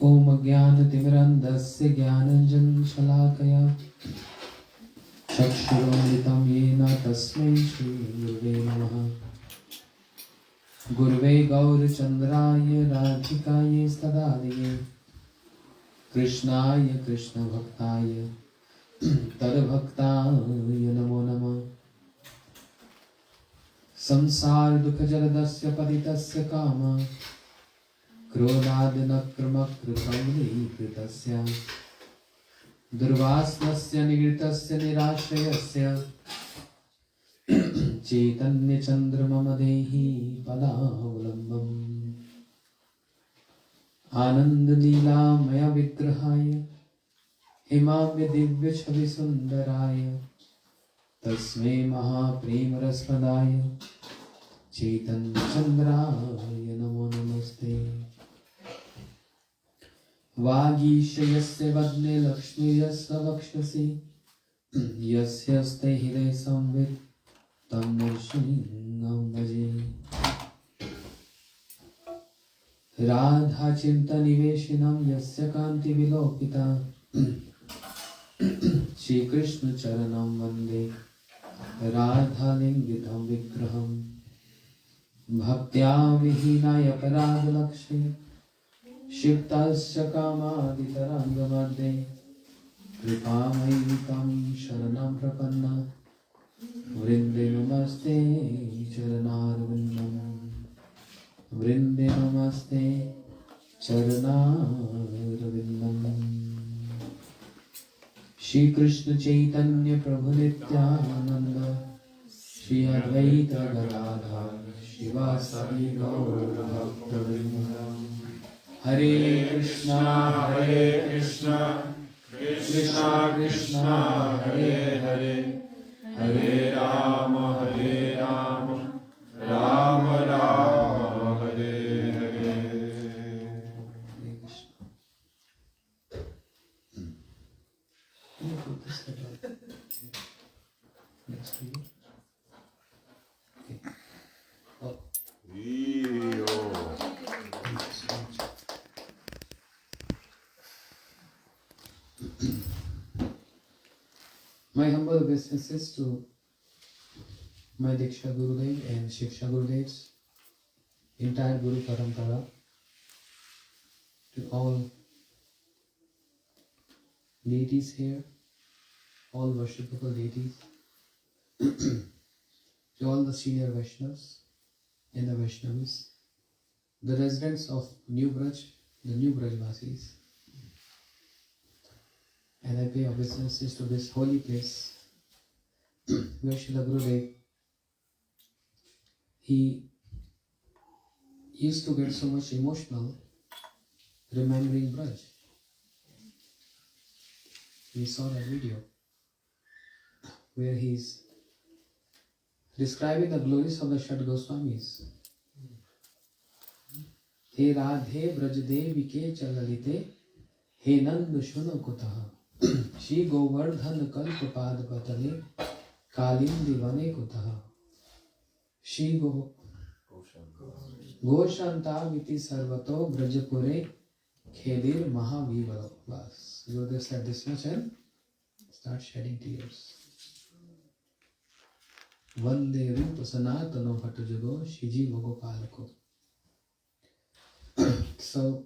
Om Jnana-timirandasya Jnananjan-shalakaya Chakshurumritam yena tasmai Shri Gurve Namaha. Gurve Gaurachandraya Radhikaya Stadadiye Krishnaya Krishna Bhaktaya Tadbhaktaya Namo Namah. Samsara Dukha Jaladasya Patitasya Kama Krodadana Kramakritam Kritasya Durvasnasya Nigritasya Nirashayasya Chaitanya Chandramama Dehi Padavalambam Ananda Lila Maya Vigrahaya Himamya Divya Chavi Sundaraya Tasme Maha Prema Raspadaya Chaitanya Chandraya Namo Namaste. Vagishayasya Vadne Lakshmi Yasya Vakshasi Yasya Ste Hide Samvit Tam Narshingam Bhaje. Radha Chinta Niveshinam Yasya Kanti Vilopita Shri Krishna Charanam Vande Radha Lingitam Vigraham Bhaktya Vihinaya Parad Lakshmi Shiktasya Kamaditarangamadde Kripamayitam Sharanam Prapanna Vrinde Namaste Charanarvindam Vrinde Namaste Charanarvindam. Shri Krishna Chaitanya Prabhu Nityananda Shri Advaita Gadadhar Shivasari Gaur Bhakta Hare Krishna, Krishna Krishna, Hare Hare, Hare Rama, Rama Rama, Hare Hare. Can you put this next to you? Okay. Oh. My humble obeisances to my Diksha Gurudev and Shiksha Gurudevs, entire Guru Parampara, to all deities here, all worshipable deities, to all the senior Vaishnavas and the Vaishnavis, the residents of New Braj, the New Brajvasis, and I pay obeisances to this holy place where Srila Gurudev, he used to get so much emotional remembering Braj. We saw that video where he's describing the glories of the Shad Goswamis. He Radhe Brajdevi ke chalalite, he Nand Shuno Kutaha, Shri Govardhan Kalpapad Patale, Kalindi Vane Kutaha, Shri Goshanta Viti Sarvato Brajapure, Khedir Mahavivas. Gurudev said this much and start shedding tears. Vande Rupa Sanatano Bhattajugo Shiji Bhagopalako. So,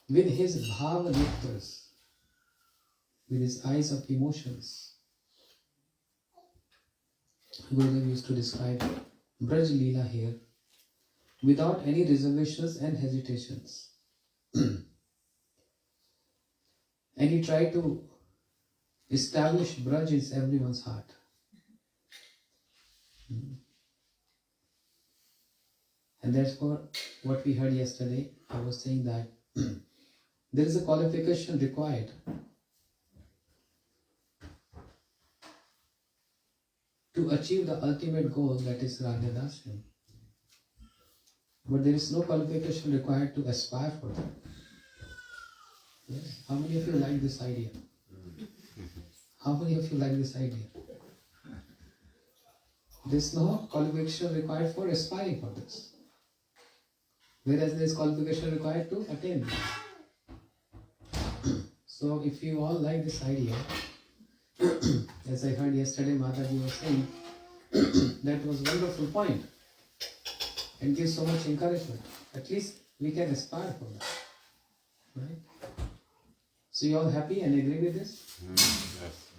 with his bhava nectars, with his eyes of emotions, Gurudev used to describe Braj Leela here without any reservations and hesitations. And he tried to establish Braj in everyone's heart. And therefore, what we heard yesterday, I was saying that there is a qualification required to achieve the ultimate goal, that is Ragyadasya. But there is no qualification required to aspire for that. Yes. How many of you like this idea? How many of you like this idea? There is no qualification required for aspiring for this. Whereas there is qualification required to attain. So if you all like this idea, as I heard yesterday Maharaja was saying, that was a wonderful point and gives so much encouragement. At least we can aspire for that. Right? So you all happy and agree with this? Yes.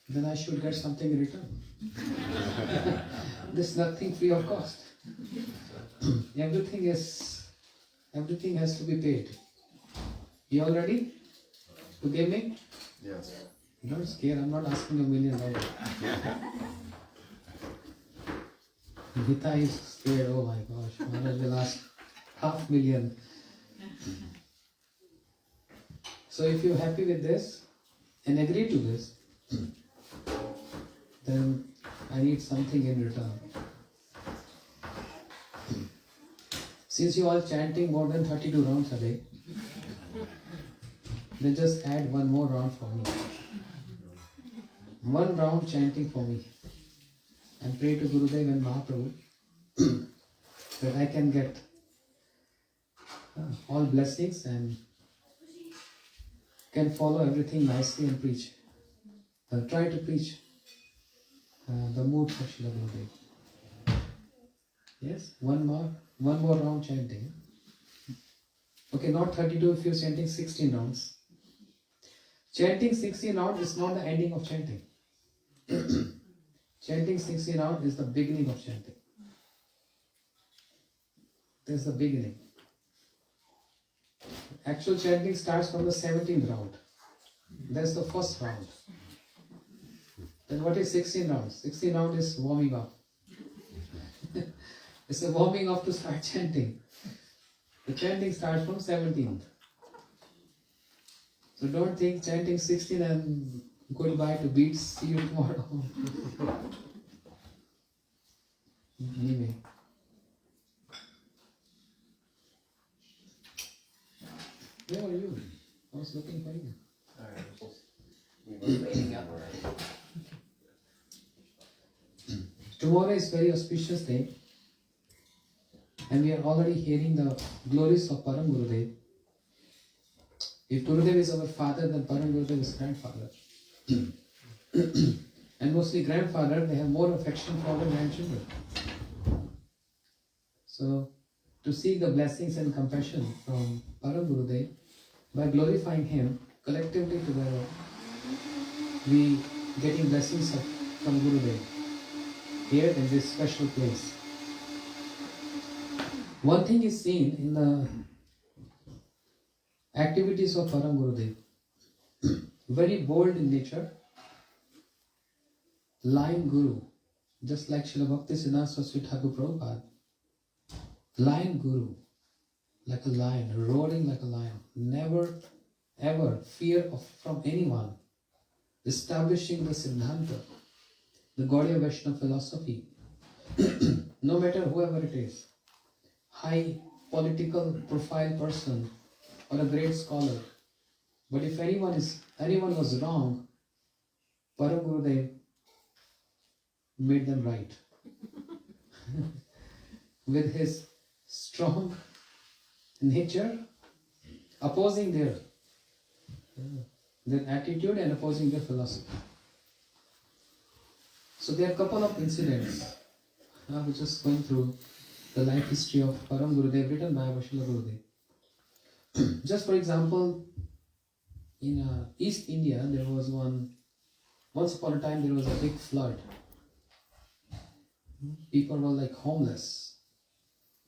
Then I should get something in return. There's nothing free of cost. Everything has to be paid. You all ready to give me? Yes. Don't scare, I'm not asking $1 million. Gita is scared, oh my gosh, Maharaj will ask $500,000. So if you're happy with this and agree to this, then I need something in return. Since you all chanting more than 32 rounds a day, then just add one more round for me. 1 round chanting for me. And pray to Gurudev and Mahaprabhu that I can get all blessings and can follow everything nicely and preach. Try to preach the mood of Srila Gurudev. Yes, one more round chanting. Okay, not 32 if you're chanting 16 rounds. Chanting 16 rounds is not the ending of chanting. Chanting 16 rounds is the beginning of chanting. That's the beginning. Actual chanting starts from the 17th round. That's the first round. Then what is 16 rounds? 16 rounds is warming up. It's a warming up to start chanting. The chanting starts from 17th. So don't think chanting 16 and goodbye to beats, see you tomorrow. Anyway. Where are you? I was looking for you. We were waiting up. Tomorrow is very auspicious day. And we are already hearing the glories of Param Gurudev. If Gurudev is our father, then Param Gurudev is grandfather. And mostly grandfather, they have more affection for the grandchildren. So, to seek the blessings and compassion from Param Gurudev, by glorifying him, collectively together, we getting blessings from Gurudev here in this special place. One thing is seen in the activities of Param Gurudev, very bold in nature, lion guru, just like Srila Bhakti Siddhanta Saraswati Thakur Prabhupada. Lion guru, like a lion, roaring like a lion, never ever fear from anyone, establishing the Siddhanta, the Gaudiya Vaishnava philosophy, no matter whoever it is, high political profile person or a great scholar. But if anyone was wrong, Param Gurudev made them right. With his strong nature, opposing their attitude and opposing their philosophy. So there are a couple of incidents. We're just going through the life history of Param Gurudev written by Srila Gurudev. Just for example, in East India, there was once upon a time there was a big flood. People were like homeless.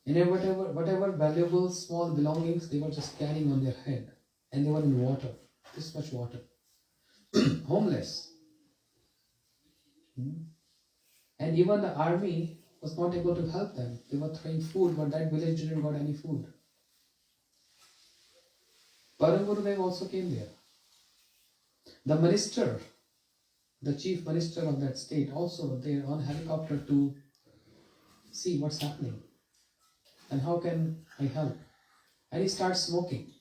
And whatever valuable small belongings they were just carrying on their head. And they were in water, this much water. Homeless. And even the army was not able to help them. They were throwing food, but that village didn't got any food. Param Gurudev also came there. The minister, the chief minister of that state, also there on helicopter to see what's happening and how can I help. And he starts smoking.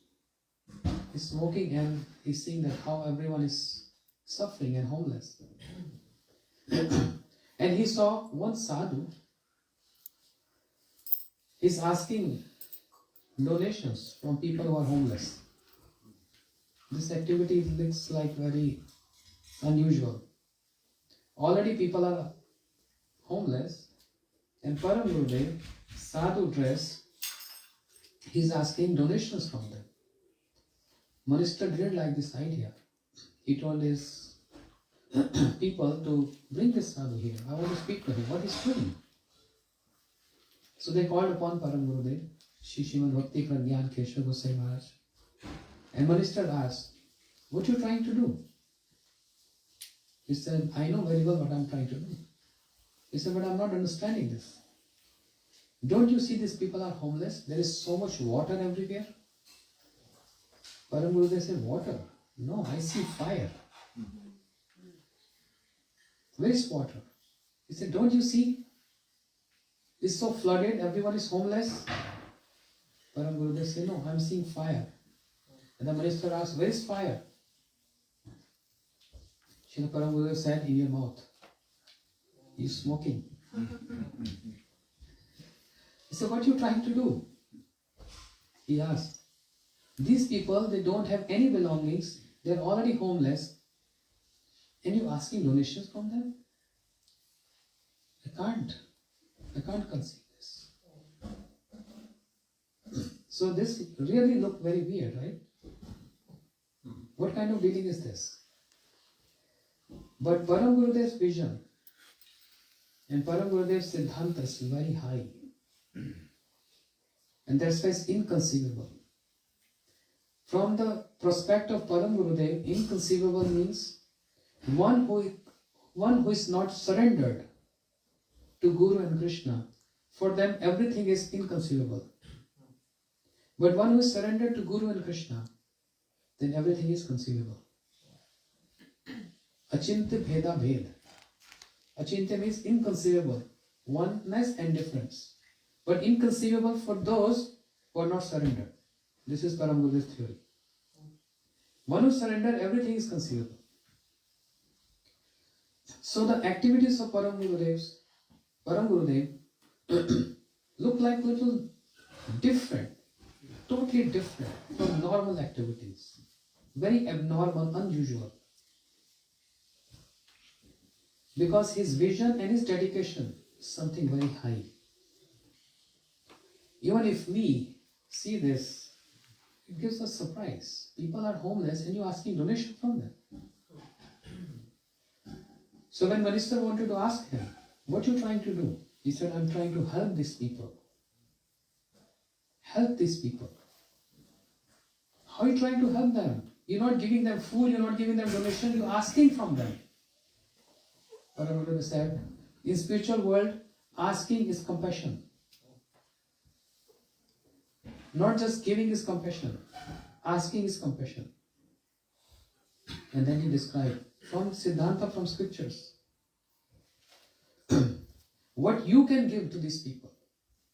He's smoking and he's seeing that how everyone is suffering and homeless. And he saw one sadhu. He's asking donations from people who are homeless. This activity looks like very unusual. Already people are homeless, and Param Gurudev, sadhu dress, he's asking donations from them. Minister didn't like this idea. He told his people to bring this sadhu here. I want to speak to him. What he's doing? So they called upon Param Gurudev, Srimad Bhakti Prajnana Kesava Goswami Maharaj. And minister asked, what are you trying to do? He said, I know very well what I'm trying to do. He said, but I'm not understanding this. Don't you see these people are homeless? There is so much water everywhere. Param Gurudev said, water? No, I see fire. Where is water? He said, don't you see? It's so flooded, everyone is homeless. Param Gurudev said, no, I'm seeing fire. And the minister asked, where is fire? Srila Param Gurudev said, in your mouth. You're smoking. He said, what are you trying to do? He asked. These people, they don't have any belongings. They're already homeless. And you're asking donations from them? I can't conceive this. So this really looked very weird, right? What kind of dealing is this? But Param Gurudev's vision and Param Gurudev's Siddhanta is very high. And that's why it's inconceivable. From the perspective of Param Gurudev, inconceivable means one who is not surrendered to Guru and Krishna. For them, everything is inconceivable. But one who is surrendered to Guru and Krishna, then everything is conceivable. Achintya bheda bhed. Achintya means inconceivable, oneness and difference. But inconceivable for those who are not surrendered. This is Param Gurudev's theory. One who surrendered, everything is conceivable. So the activities of Param Gurudev look like little different, totally different from normal activities. Very abnormal, unusual. Because his vision and his dedication is something very high. Even if we see this, it gives us surprise. People are homeless and you're asking donation from them. So when Minister wanted to ask him, what are you trying to do? He said, I'm trying to help these people. Help these people. How are you trying to help them? You're not giving them food, you're not giving them donation, you're asking from them. Param Gurudev said, in spiritual world, asking is compassion. Not just giving is compassion. Asking is compassion. And then he described from Siddhanta, from scriptures, what you can give to these people.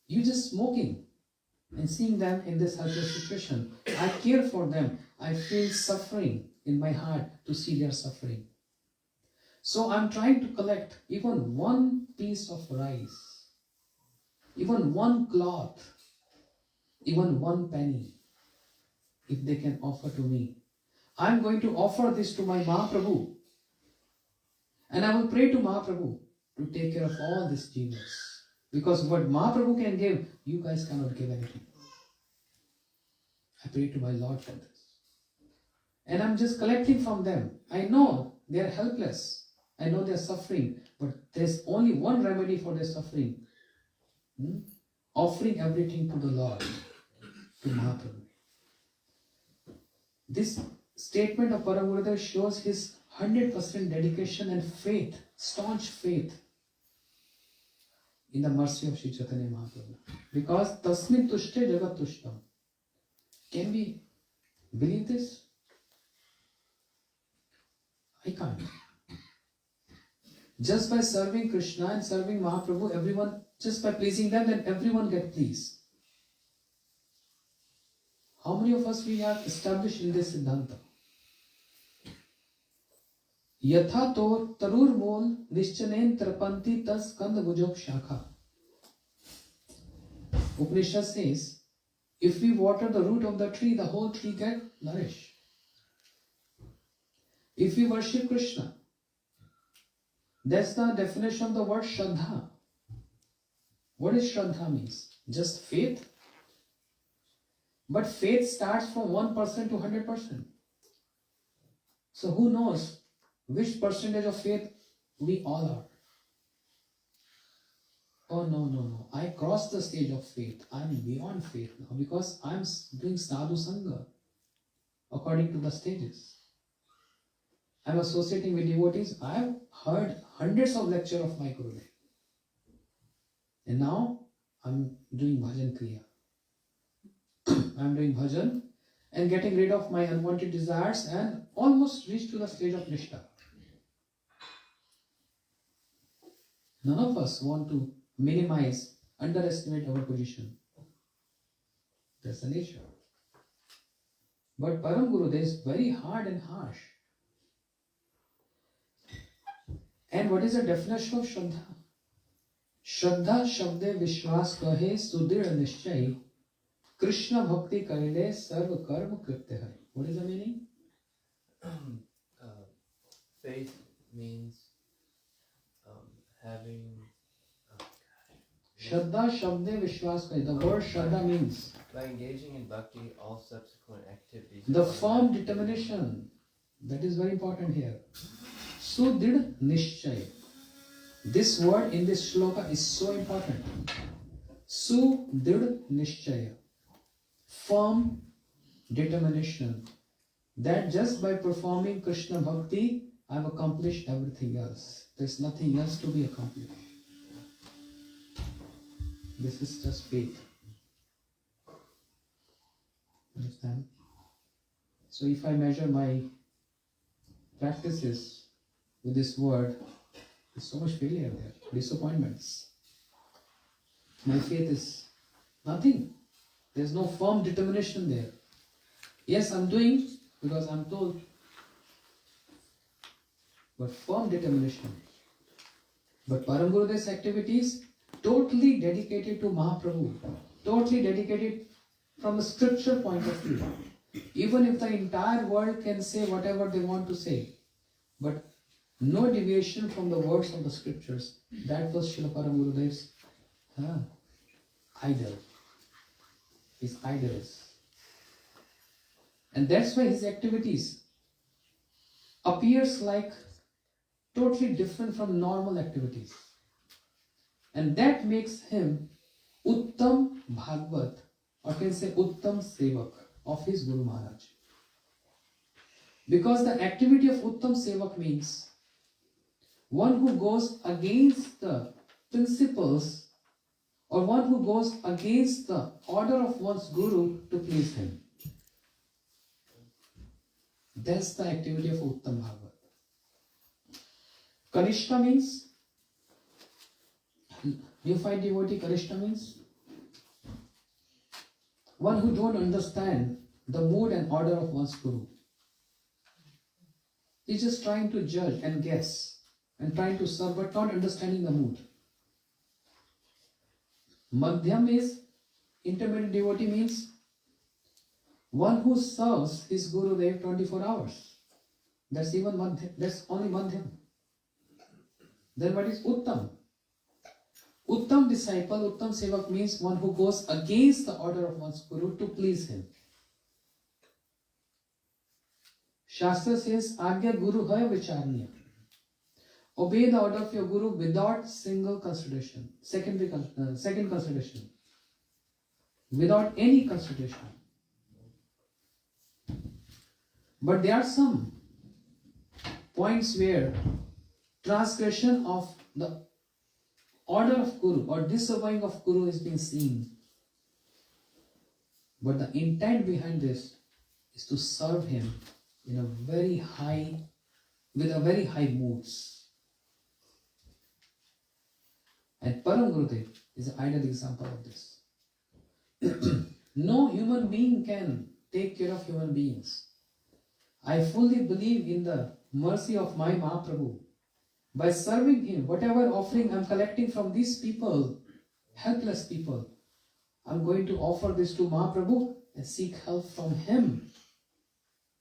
You just smoking and seeing them in this helpless situation. I care for them. I feel suffering in my heart to see their suffering. So I'm trying to collect even one piece of rice, even one cloth, even one penny, if they can offer to me. I'm going to offer this to my Mahaprabhu. And I will pray to Mahaprabhu to take care of all these jivas. Because what Mahaprabhu can give, you guys cannot give anything. I pray to my Lord for this. And I'm just collecting from them. I know they are helpless. I know they are suffering. But there's only one remedy for their suffering. Offering everything to the Lord, to Mahaprabhu. This statement of Param Gurudev shows his 100% dedication and faith, staunch faith in the mercy of Sri Chaitanya Mahaprabhu. Because tasmin tushte jagat tushtam. Can we believe this? I can't. Just by serving Krishna and serving Mahaprabhu, everyone, just by pleasing them, then everyone gets pleased. How many of us we are established in this Siddhanta? Yatha to tarur mol nishchanen trapanti tas kand bujok shakha. Upanishad says, If we water the root of the tree, the whole tree get nourished. If we worship Krishna, that's the definition of the word Shraddha. What is Shraddha means? Just faith. But faith starts from 1% to 100%. So who knows which percentage of faith we all are? Oh no. I crossed the stage of faith. I'm beyond faith now because I'm doing sadhu sangha according to the stages. I'm associating with devotees. I've heard hundreds of lectures of my Gurudev. And now I'm doing bhajan kriya. I'm doing bhajan and getting rid of my unwanted desires and almost reach to the stage of nishtha. None of us want to minimize, underestimate our position. That's the nature. But Param Gurudev is very hard and harsh. And what is the definition of Shraddha? Shraddha shabde vishwas kahe sudhir nishchay Krishna bhakti karile sarva karma kripte hai. What is the meaning? Faith means having. Shraddha shabde vishwas kahe. The word Shraddha means By engaging in bhakti, all subsequent activities. the firm determination. That is very important here. Sudhir nishchay. This word in this shloka is so important. Sudhir nishchaya. Firm determination. That just by performing Krishna Bhakti, I have accomplished everything else. There's nothing else to be accomplished. This is just faith. Understand? So if I measure my practices with this word, there's so much failure there, disappointments. My faith is nothing. There's no firm determination there. Yes, I'm doing because I'm told, but firm determination. But Param Gurudev's activities totally dedicated to Mahaprabhu, totally dedicated from a scripture point of view. Even if the entire world can say whatever they want to say, but no deviation from the words of the scriptures. That was Srila Param Gurudev's idol. His idols. And that's why his activities appears like totally different from normal activities. And that makes him Uttam Bhagavad, or can say Uttam Sevak of his Guru Maharaj. Because the activity of Uttam Sevak means one who goes against the principles or one who goes against the order of one's Guru to please him. That's the activity of Uttam Bhagavad. Kanishta means, neophyte devotee. Kanishta means one who don't understand the mood and order of one's Guru. He's just trying to judge and guess and trying to serve but not understanding the mood. Madhyam is intermediate devotee, means one who serves his Guru Dev 24 hours. That's even Madhyam. That's only Madhyam. Then what is Uttam? Uttam disciple, Uttam Sevak means one who goes against the order of one's Guru to please him. Shastra says, Agya Guru hai vicharnya. Obey the order of your Guru without single consideration. Second consideration. Without any consideration. But there are some points where transgression of the order of Guru or disobeying of Guru is being seen. But the intent behind this is to serve him in a very high, with a very high moods. And Param Gurudev is an ideal example of this. No human being can take care of human beings. I fully believe in the mercy of my Mahaprabhu. By serving him, whatever offering I am collecting from these people, helpless people, I'm going to offer this to Mahaprabhu and seek help from him.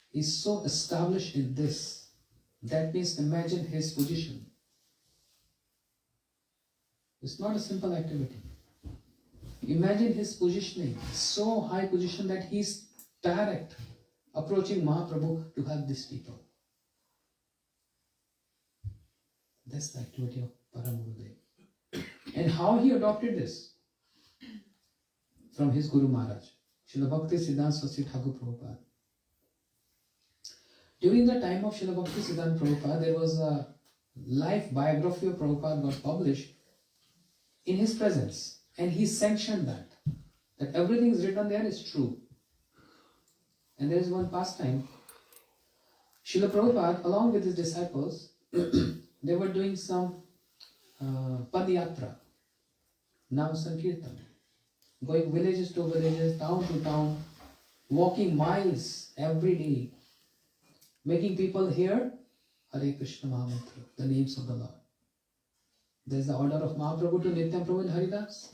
He's so established in this. That means imagine his position. It's not a simple activity. Imagine his positioning, so high position that he's direct approaching Mahaprabhu to help these people. That's the activity of Paramurudev. And how he adopted this? From his Guru Maharaj, Srila Bhakti Siddhanta Saraswati Thakur Prabhupada. During the time of Srila Bhakti Siddhanta Prabhupada, there was a life biography of Prabhupada got published in his presence, and he sanctioned that everything is written there is true. And there is one pastime. Srila Prabhupada, along with his disciples, they were doing some Padayatra, Nam Sankirtan, going villages to villages, town to town, walking miles every day, making people hear Hare Krishna Mahamantra, the names of the Lord. There is the order of Mahaprabhu to Nityam Prabhu and Haridas.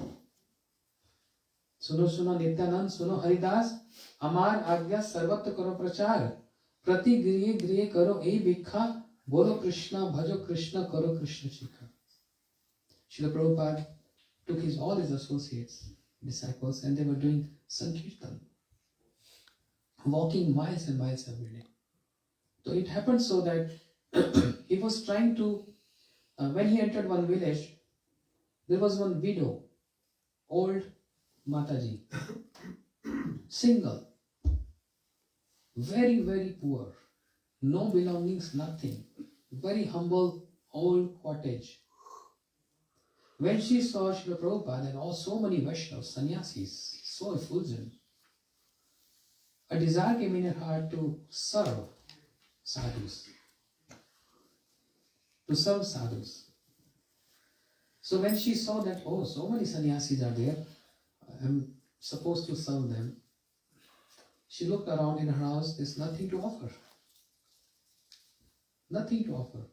Suno suno Nityanand, suno Haridas, Amar Agya Sarvatra Karo Prachar, Prati Griye Griye Karo Ei Bhikha, Bolo Krishna, Bhajo Krishna, Karo Krishna Shikha. Srila Prabhupada took all his associates, disciples, and they were doing Sankirtan, walking miles and miles every day. So it happened so that he was trying to, when he entered one village, there was one widow, old Mataji, single, very, very poor, no belongings, nothing, very humble old cottage. When she saw Srila Prabhupada and so many Vaishnavas, sannyasis, so effulgent, a desire came in her heart to serve sadhus. So when she saw that, oh, so many sannyasis are there, I'm supposed to serve them, she looked around in her house, there's nothing to offer. Nothing to offer.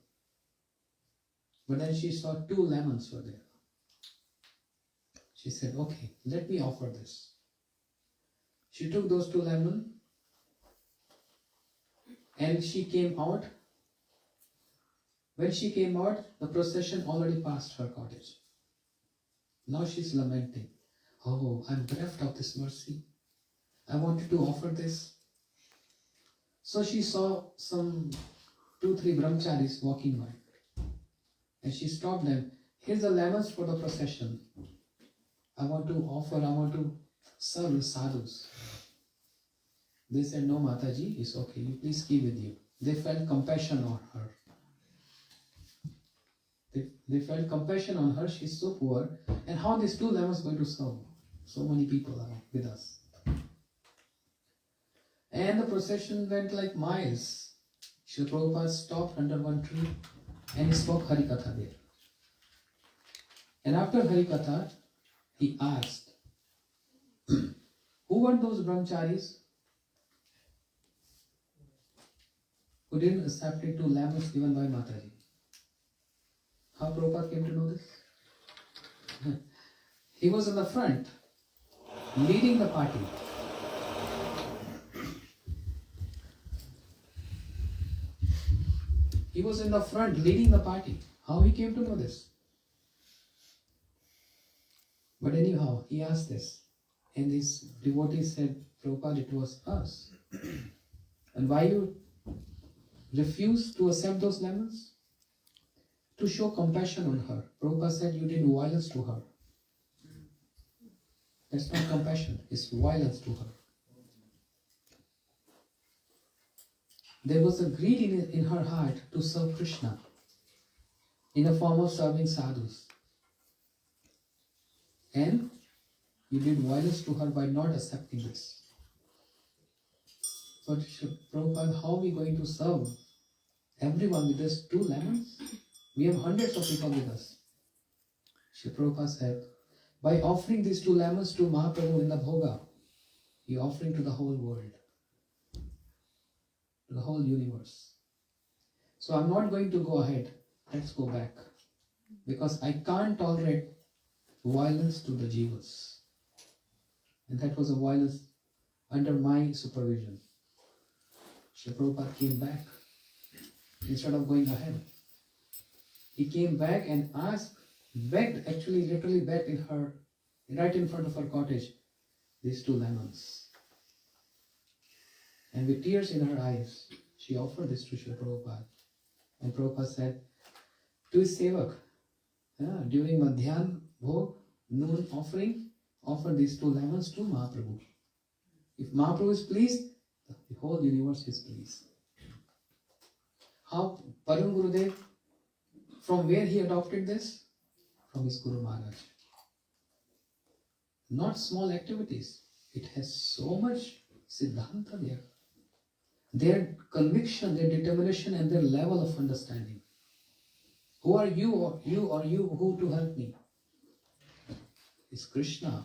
But then she saw 2 lemons were there. She said, okay, let me offer this. She took those 2 lemons and she came out. When she came out, the procession already passed her cottage. Now she's lamenting. Oh, I'm bereft of this mercy. I wanted to offer this. So she saw some 2-3 brahmacharis walking by. And she stopped them. Here's the lemons for the procession. I want to serve the sadhus. They said, no, Mataji, it's okay. You please keep with you. They felt compassion on her. They felt compassion on her. She's so poor. And how these 2 lemons going to serve? So many people are with us. And the procession went like miles. Srila Prabhupada stopped under one tree and he spoke Harikatha there. And after Harikatha, he asked, who were those brahmacharis who didn't accept the 2 lemons given by Mataji? How Prabhupada came to know this? He was in the front, leading the party. He was in the front, leading the party. How he came to know this? But anyhow, he asked this. And this devotee said, Prabhupada, it was us. And why you refused to accept those lemons? To show compassion on her. Prabhupada said, you did violence to her. That's not compassion, it's violence to her. There was a greed in her heart to serve Krishna in the form of serving sadhus. And you did violence to her by not accepting this. But Prabhupada, how are we going to serve everyone with these 2 lemons? We have hundreds of people with us. Srila Prabhupada said, by offering these 2 lemons to Mahaprabhu in the Bhoga, he offering to the whole world, to the whole universe. So I'm not going to go ahead. Let's go back. Because I can't tolerate violence to the jivas. And that was a violence under my supervision. Srila Prabhupada came back instead of going ahead. He came back and asked, begged, actually literally begged in her, right in front of her cottage, these 2 lemons. And with tears in her eyes, she offered this to Srila Prabhupada. And Prabhupada said to his sevak, during Madhyan Bhog, noon offering, offer these 2 lemons to Mahaprabhu. If Mahaprabhu is pleased, the whole universe is pleased. How Param Gurudev, from where he adopted this? From his Guru Maharaj. Not small activities. It has so much Siddhanta there. Their conviction, their determination, and their level of understanding. Who are you or you who to help me? It's Krishna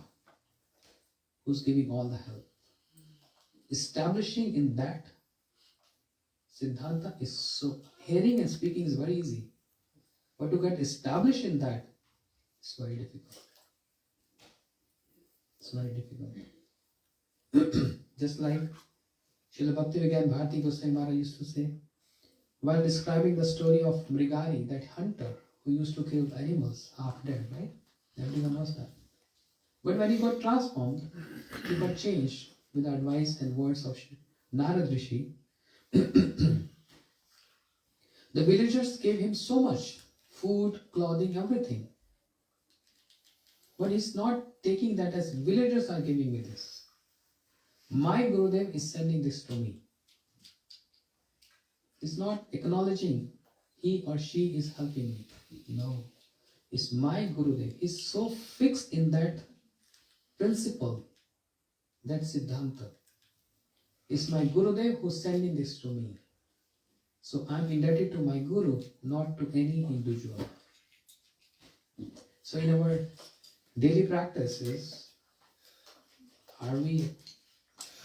who's giving all the help. Establishing in that Siddhanta is so, hearing and speaking is very easy. But to get established in that is very difficult. It's very difficult. Just like Srila Bhakti Vigyan Bharati Goswami Maharaja used to say, while describing the story of Mrigari, that hunter who used to kill animals half dead, right? Everyone knows that. But when he got transformed, he got changed with the advice and words of Narad Rishi. The villagers gave him so much food, clothing, everything. But he's not taking that as villagers are giving me this. My Gurudev is sending this to me. It's not acknowledging he or she is helping me. No. It's my Gurudev. He's so fixed in that principle, that Siddhanta. It's my Gurudev who's sending this to me. So I'm indebted to my Guru, not to any individual. So in our daily practices, are we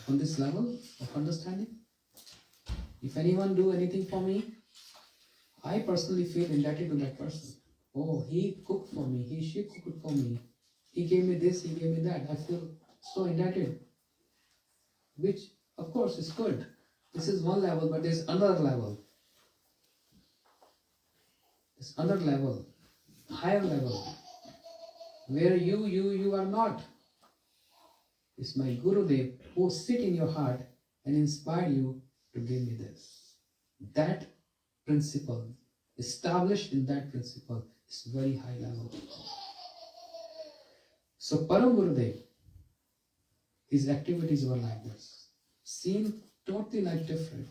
on this level of understanding? If anyone do anything for me, I personally feel indebted to that person. Oh, he cooked for me, she cooked for me. He gave me this, he gave me that. I feel so indebted. Which, of course, is good. This is one level, but there's another level. There's another level, higher level, where you are not. It's my Gurudev who sit in your heart and inspire you to give me this. That principle, established in that principle, is very high level. So Param Gurudev, his activities were like this. Seen totally like different.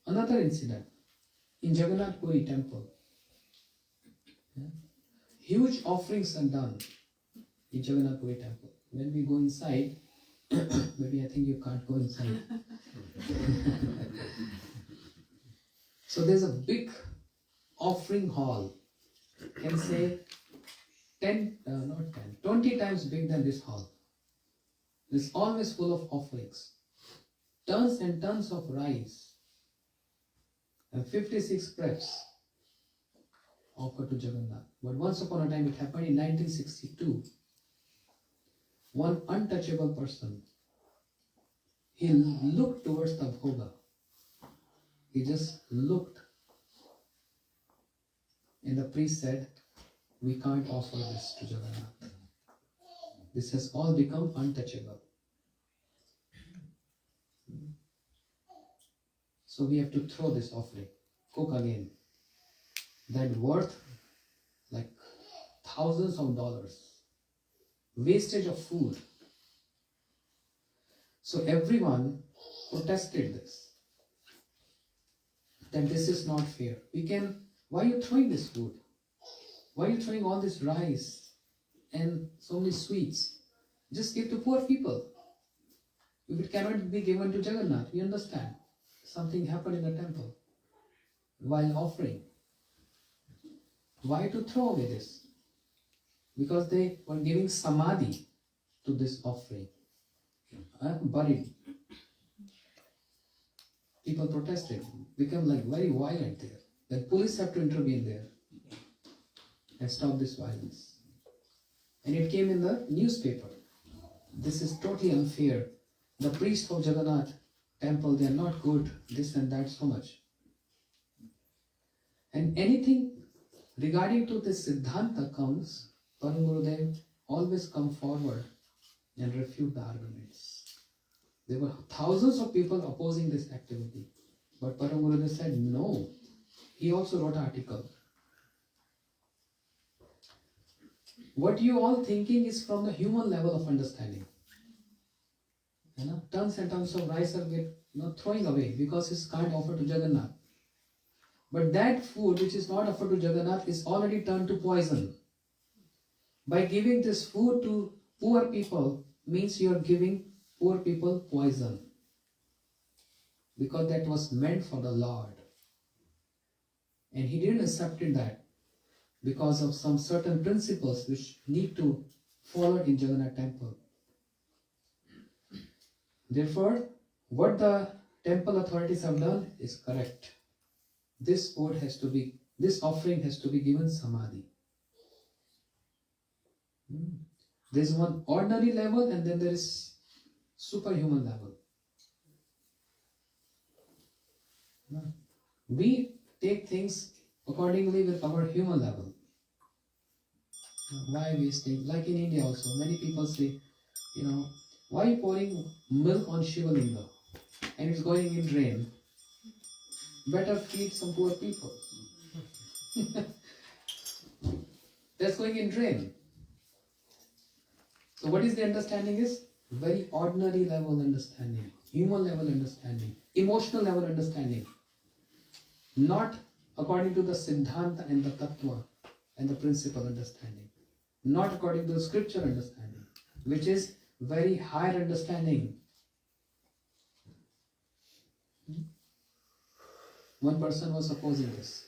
Another incident in Jagannath Puri temple. Huge offerings are done in Jagannath Puri temple. When we go inside, maybe I think you can't go inside. So there's a big offering hall. Can say 20 times big than this hall. It's always full of offerings. Tons and tons of rice. And 56 preps offered to Jagannath. But once upon a time it happened in 1962. One untouchable person, he looked towards the bhoga. He just looked. And the priest said, we can't offer this to Jagannath. This has all become untouchable. So we have to throw this offering, cook again. That worth like thousands of dollars. Wastage of food. So everyone protested this. That this is not fair. Why are you throwing this food? Why are you throwing all this rice and so many sweets? Just give to poor people. If it cannot be given to Jagannath, we understand. Something happened in the temple while offering. Why to throw away this? Because they were giving samadhi to this offering. Buried. People protested, became like very violent there. The police have to intervene there and stop this violence. And it came in the newspaper. this is totally unfair. The priests of Jagannath temple, they are not good, this and that so much. And anything regarding to this Siddhanta comes, Param Gurudev always come forward and refute the arguments. There were thousands of people opposing this activity. But Param Gurudev said no. He also wrote an article. What you all thinking is from the human level of understanding. Tons and tons of rice are throwing away because it's can't offer to Jagannath. But that food which is not offered to Jagannath is already turned to poison. By giving this food to poor people means you are giving poor people poison. Because that was meant for the Lord. And he didn't accept that because of some certain principles which need to follow in Jagannath temple. Therefore, what the temple authorities have done is correct. This offering has to be given samadhi. There is one ordinary level and then there is superhuman level. We take things accordingly with our human level. Why wasting? Like in India also, many people say, why are you pouring milk on Shiva Linga and it's going in drain? Better feed some poor people. That's going in drain. So what is the understanding is? Very ordinary level understanding, human level understanding, emotional level understanding. Not according to the Siddhanta and the Tattva and the principle understanding. Not according to the scripture understanding, which is very higher understanding. One person was opposing this.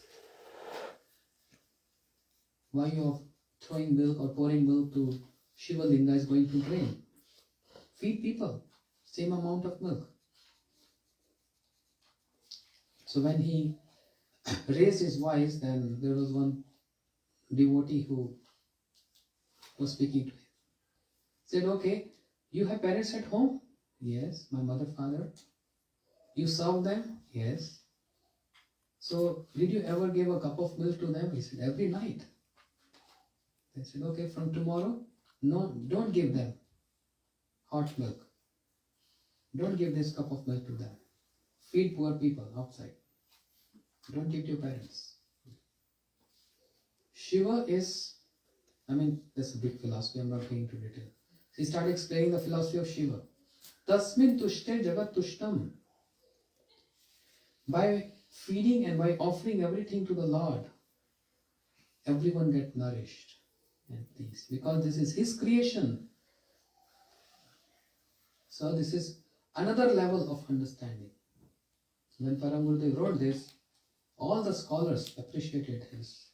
Why you are throwing milk or pouring milk to Shiva Linga is going to drain? Feed people, same amount of milk. So when he raised his voice, then there was one devotee who was speaking to him. Said, okay, you have parents at home? Yes, my mother, father. You serve them? Yes. So, did you ever give a cup of milk to them? He said, every night. They said, okay, from tomorrow, no, don't give them hot milk. Don't give this cup of milk to them. Feed poor people outside. Don't give to your parents. Shiva is, that's a big philosophy, I'm not going into detail. He started explaining the philosophy of Shiva. Tasmin tushte jagat tushtam. By feeding and by offering everything to the Lord, everyone get nourished and pleased. Because this is His creation. So this is another level of understanding. When Param Gurudev wrote this, all the scholars appreciated his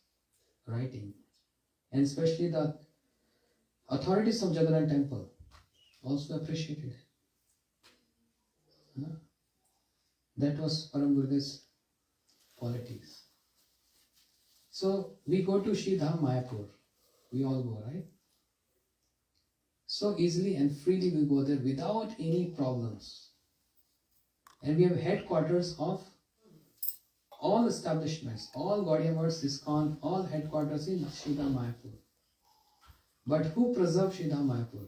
writing. And especially the authorities of Jagannath temple also appreciated it. That was Param Gurudev's qualities. So we go to Shri Dham Mayapur. We all go, right? So easily and freely we go there without any problems. And we have headquarters of all establishments, all Gaudiya Maths, ISKCON, all headquarters in Shri Dham Mayapur. But who preserved Shri Dham Mayapur?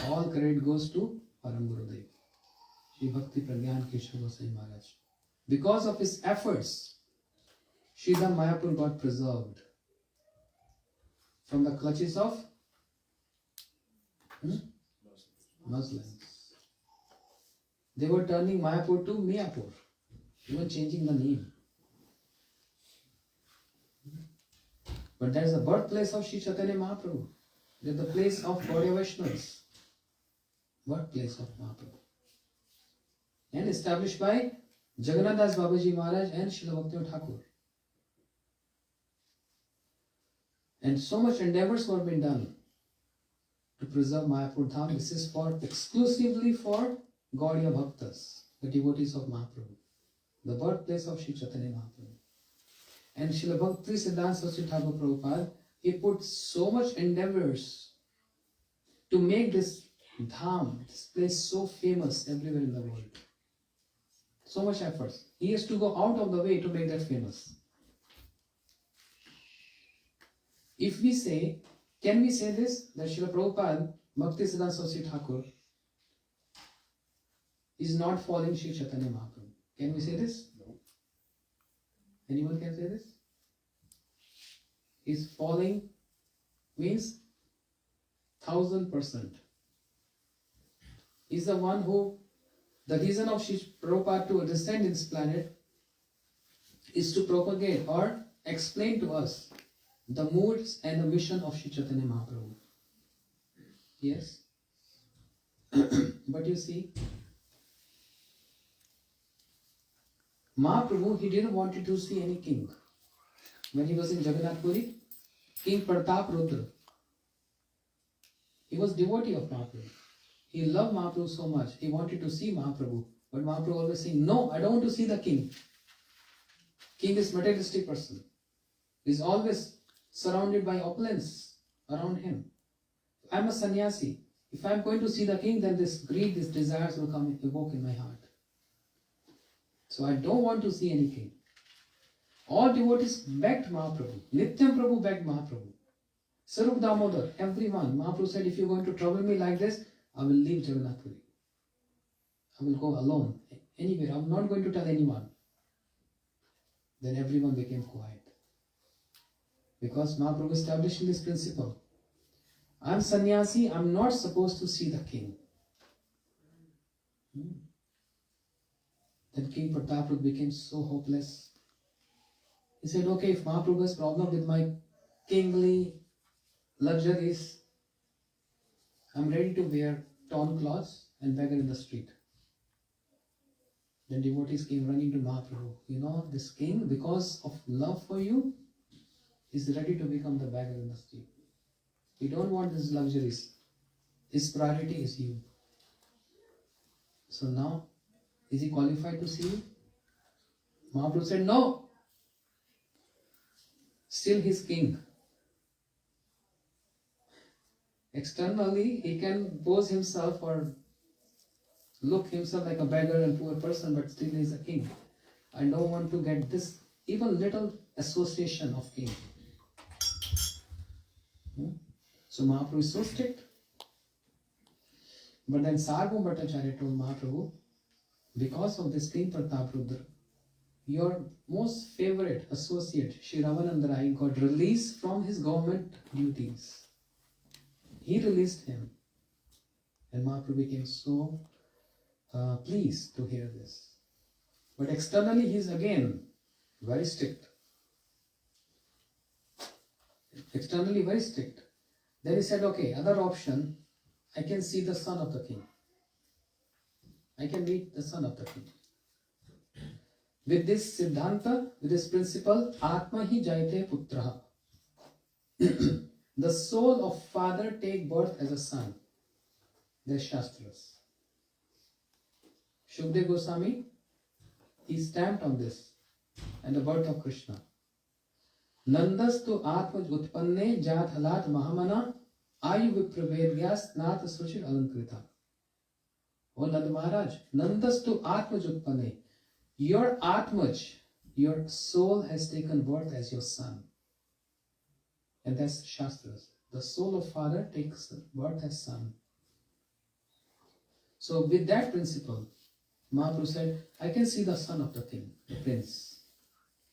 All credit goes to Param Gurudev, Shri Bhakti Prajnana Kesava Goswami Maharaj. Because of his efforts, Shri Dham Mayapur got preserved from the clutches of Muslims. They were turning Mayapur to Miyapur, even changing the name. But that is the birthplace of Sri Chaitanya Mahaprabhu. That is the place of Gaudiya Vaishnavas. Birthplace of Mahaprabhu. And established by Jagannath Das Babaji Maharaj and Srila Bhakti Thakur. And so much endeavors were being done to preserve Mayapur Dham. This is exclusively for Gaudiya Bhaktas, the devotees of Mahaprabhu, the birthplace of Sri Chaitanya Mahaprabhu. And Srila Bhakti Siddhanta Saraswati Thakur Prabhupada he put so much endeavors to make this dham, this place so famous everywhere in the world. So much efforts. He has to go out of the way to make that famous. If we say, can we say this? That Srila Prabhupada, Bhakti Siddhanta Saraswati Thakur, is not following Sri Chaitanya Mahaprabhu. Can we say this? No. Anyone can say this? Is following means 1000%. Is the one who, the reason of Sri Prabhupada to descend in this planet is to propagate or explain to us the moods and the mission of Sri Chaitanya Mahaprabhu. Yes? But you see, Mahaprabhu, he didn't want to see any king. When he was in Jagannath Puri, King Pratap Rudra, he was devotee of Mahaprabhu. He loved Mahaprabhu so much. He wanted to see Mahaprabhu. But Mahaprabhu always saying, no, I don't want to see the king. King is materialistic person. He is always surrounded by opulence around him. I'm a sannyasi. If I'm going to see the king, then this greed, these desires will come evoke in my heart. So I don't want to see any king. All devotees begged Mahaprabhu. Nityam Prabhu begged Mahaprabhu. Sarup Damodar, everyone. Mahaprabhu said, if you're going to trouble me like this, I will leave Jagannath Puri. I will go alone. Anywhere. I'm not going to tell anyone. Then everyone became quiet. Because Mahaprabhu established this principle. I'm sannyasi, I'm not supposed to see the king. Then King Pratap became so hopeless. He said, okay, if Mahaprabhu has problem with my kingly luxuries, I'm ready to wear torn clothes and beggar in the street. Then devotees came running to Mahaprabhu. You know, this king, because of love for you, is ready to become the beggar in the street. We don't want these luxuries. His priority is you. So now, is he qualified to see you? Mahaprabhu said, no. Still he's king. Externally, he can pose himself or look himself like a beggar and poor person, but still he is a king. I don't want to get this even little association of king. So Mahaprabhu is so strict. But then Sarvabhauma Bhattacharya told Mahaprabhu, because of this King Pratap Rudra, your most favorite associate, Sri Ramananda Rai, got released from his government duties. He released him. And Mahaprabhu became so pleased to hear this. But externally he is again very strict. Externally very strict. Then he said, okay, other option, I can see the son of the king. I can meet the son of the king. With this Siddhanta, with this principle, Atma hi jayate putraha. The soul of father take birth as a son. The Shastras. Shukdev Goswami, he stamped on this and the birth of Krishna. Nandastu atmaj utpanne jat halat mahamana ayu vipravedyas nat suchir alankrita. O Nand Maharaj, Nandastu atmaj utpanne. Your atmaj, your soul has taken birth as your son. And that's Shastras. The soul of father takes birth as son. So with that principle, Mahaprabhu said, I can see the son of the king, the prince,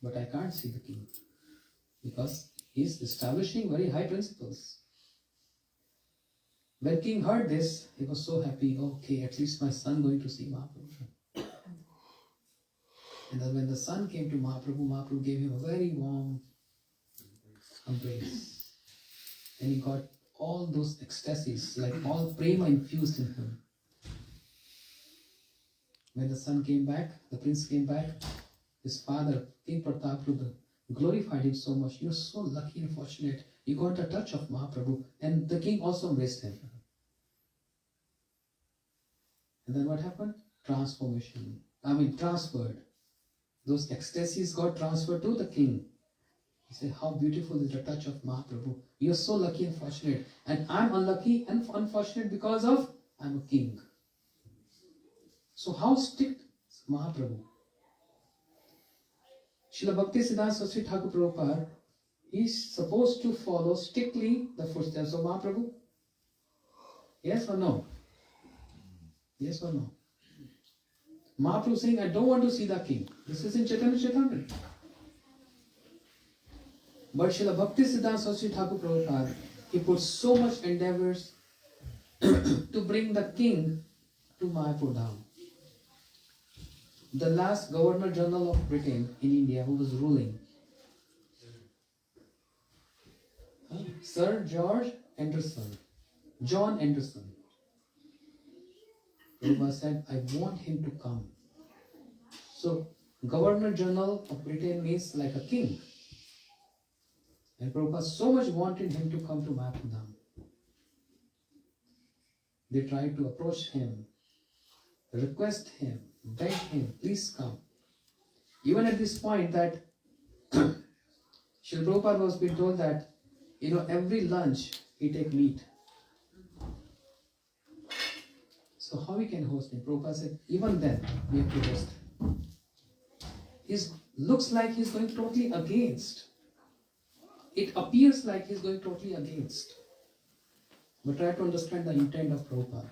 but I can't see the king. Because he is establishing very high principles. When king heard this, he was so happy. Okay, at least my son going to see Mahaprabhu. And then when the son came to Mahaprabhu, Mahaprabhu gave him a very warm embrace. And he got all those ecstasies, like all prema infused in him. When the son came back, the prince came back, his father, King Pratap glorified him so much. You're so lucky and fortunate. You got the touch of Mahaprabhu. And the king also embraced him. And then what happened? Transformation. Transferred. Those ecstasies got transferred to the king. He said, how beautiful is the touch of Mahaprabhu. You are so lucky and fortunate. And I'm unlucky and unfortunate because of I'm a king. So how strict is Mahaprabhu? Srila Bhakti Siddhanta Saraswati Thakur Prabhupada is supposed to follow strictly the footsteps of Mahaprabhu. Yes or no? Yes or no? Mahaprabhu saying, I don't want to see the king. This is in Chaitanya Chaitamrita. But Srila Bhakti Siddhanta Saraswati Thakur Prabhupada, he put so much endeavors to bring the king to Mayapur Dham. The last Governor General of Britain in India who was ruling, Sir George Anderson, John Anderson. Prabhupada said, I want him to come. So, Governor General of Britain means like a king. And Prabhupada so much wanted him to come to Mayapur Dham. They tried to approach him, request him, beg him, please come. Even at this point that Srila Prabhupada was being told that, every lunch he take meat. So how we can host him? Prabhupada said, even then we have to host him. He looks like he's going totally against. It appears like he's going totally against. But try to understand the intent of Prabhupada.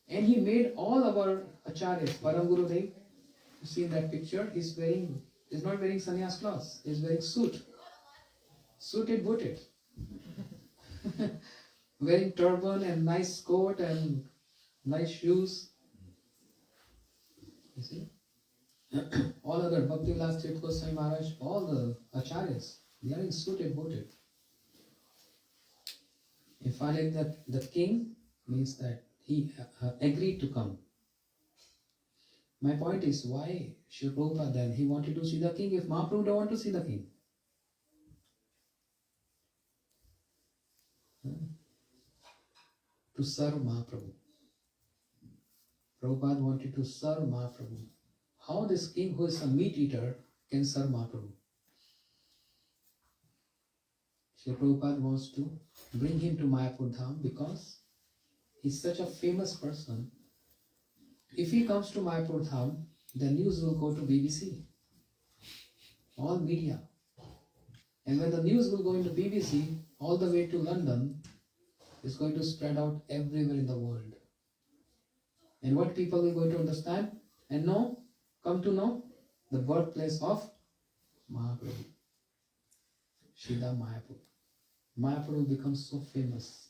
And he made all our acharyas, Param Guru Dev, you see in that picture, he's not wearing sannyas clothes, he's wearing suit. Suited, booted. Wearing turban and nice coat and nice shoes. You see? All other Bhakti Vilas Tirtha Goswami Maharaj, all the acharyas, they are in suited, booted. And finally, that the king means that he agreed to come. My point is, why Srila Prabhupada then, he wanted to see the king if Mahaprabhu don't want to see the king? To serve Mahaprabhu. Prabhupada wanted to serve Mahaprabhu. How this king who is a meat eater can serve Mahaprabhu? Srila Prabhupada wants to bring him to Mayapur Dham because he's such a famous person. If he comes to Mayapur Dham, the news will go to BBC, all media. And when the news will go into BBC, all the way to London, it's going to spread out everywhere in the world. And what people are going to understand and come to know? The birthplace of Mahaprabhu, Srila Mayapur. Mayapur will become so famous.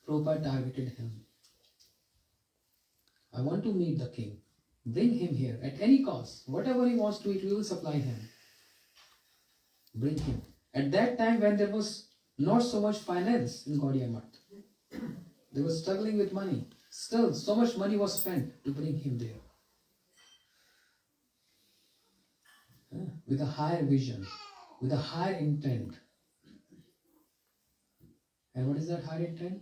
Prabhupada targeted him. I want to meet the king. Bring him here at any cost. Whatever he wants to eat, we will supply him. Bring him. At that time when there was not so much finance in Gaudiya Math, they were struggling with money. Still, so much money was spent to bring him there. With a higher vision, with a higher intent. And what is that higher intent?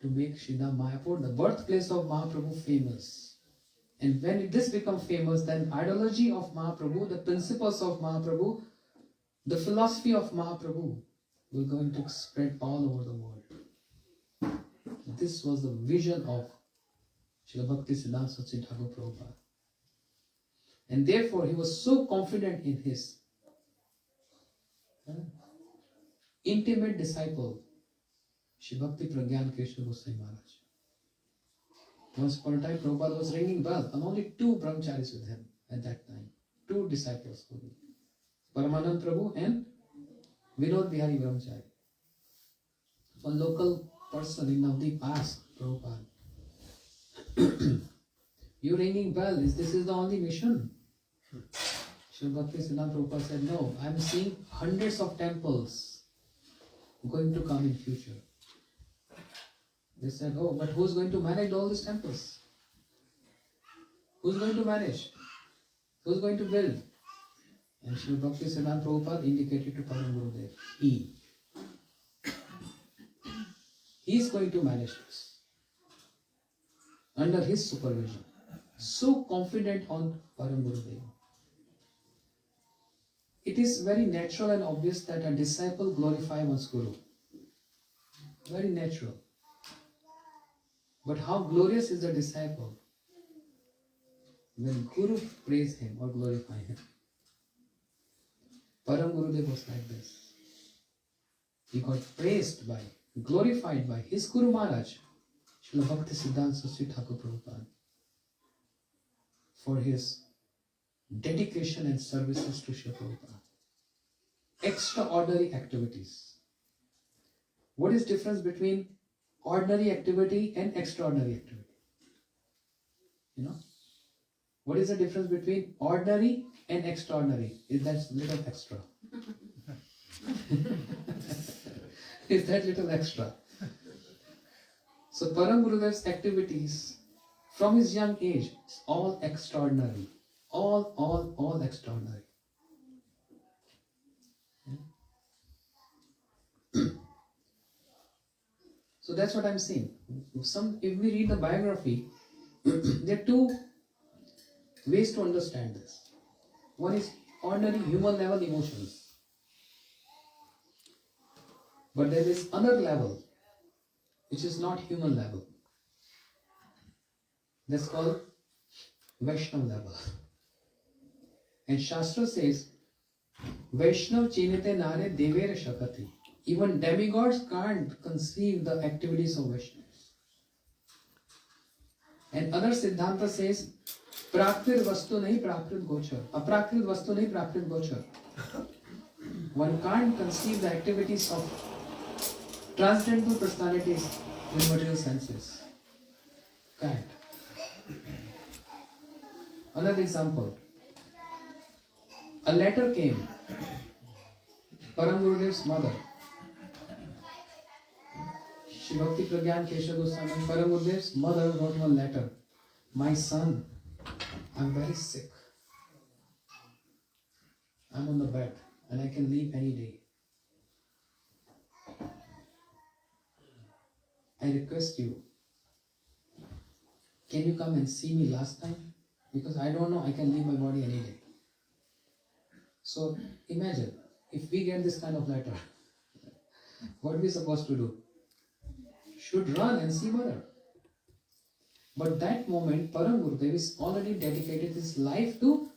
To make Srila Mayapur, the birthplace of Mahaprabhu, famous. And when this becomes famous, then ideology of Mahaprabhu, the principles of Mahaprabhu, the philosophy of Mahaprabhu will going to spread all over the world. This was the vision of Srila Bhakti Siddhanta Saraswati Thakur Prabhupada. And therefore he was so confident in his intimate disciple, Shri Bhakti Pragyan Kesava Goswami Maharaj. Once upon a time, Prabhupada was ringing bell, and only 2 brahmacharis with him at that time. 2 disciples only. Paramanand Prabhu and Vinod Bihari Brahmachari. One local person in Navdeep asked Prabhupada, you ringing bell, this is the only mission? Srila Bhakti Siddhanta Prabhupada said, no, I am seeing hundreds of temples going to come in future. They said, oh, but who's going to manage all these temples? Who's going to manage? Who's going to build? And Srila Bhakti Siddhanta Prabhupada indicated to Param Gurudev, he is going to manage this under his supervision. So confident on Param Gurudev. it is very natural and obvious that a disciple glorify one's guru. Very natural. But how glorious is the disciple when Guru praise him or glorify him? Param Gurudev was like this. He got praised by, glorified by his Guru Maharaj, Srila Bhakti Siddhanta Saraswati Thakur Prabhupada, for his dedication and services to Srila Prabhupada. Extraordinary activities. What is the difference between ordinary activity and extraordinary activity? You know? What is the difference between ordinary and extraordinary? Is that little extra? Is that little extra? So Param Gurudev's activities from his young age is all extraordinary. All extraordinary. So that's what I'm saying. If we read the biography, there are two ways to understand this. One is ordinary human level emotions. But there is another level, which is not human level. That's called Vaishnava level. And Shastra says, Vaishnav chinite nare devera shakati. Even demigods can't conceive the activities of Vaishnavas. And other Siddhanta says, Prakrit vastu nahi prakrit gochar. Aprakrit vastu nahi prakrit gochar. One can't conceive the activities of transcendental personalities in material senses. Can't. Another example. A letter came. Param Gurudev's mother, Shri Bhakti Pragyan Kesava Goswami, Param Gurudev's mother wrote one letter. My son, I'm very sick. I'm on the bed and I can leave any day. I request you, can you come and see me last time? Because I don't know, I can leave my body any day. So imagine, if we get this kind of letter, what are we supposed to do? Should run and see mother. But that moment, Param Gurudev is already dedicated his life to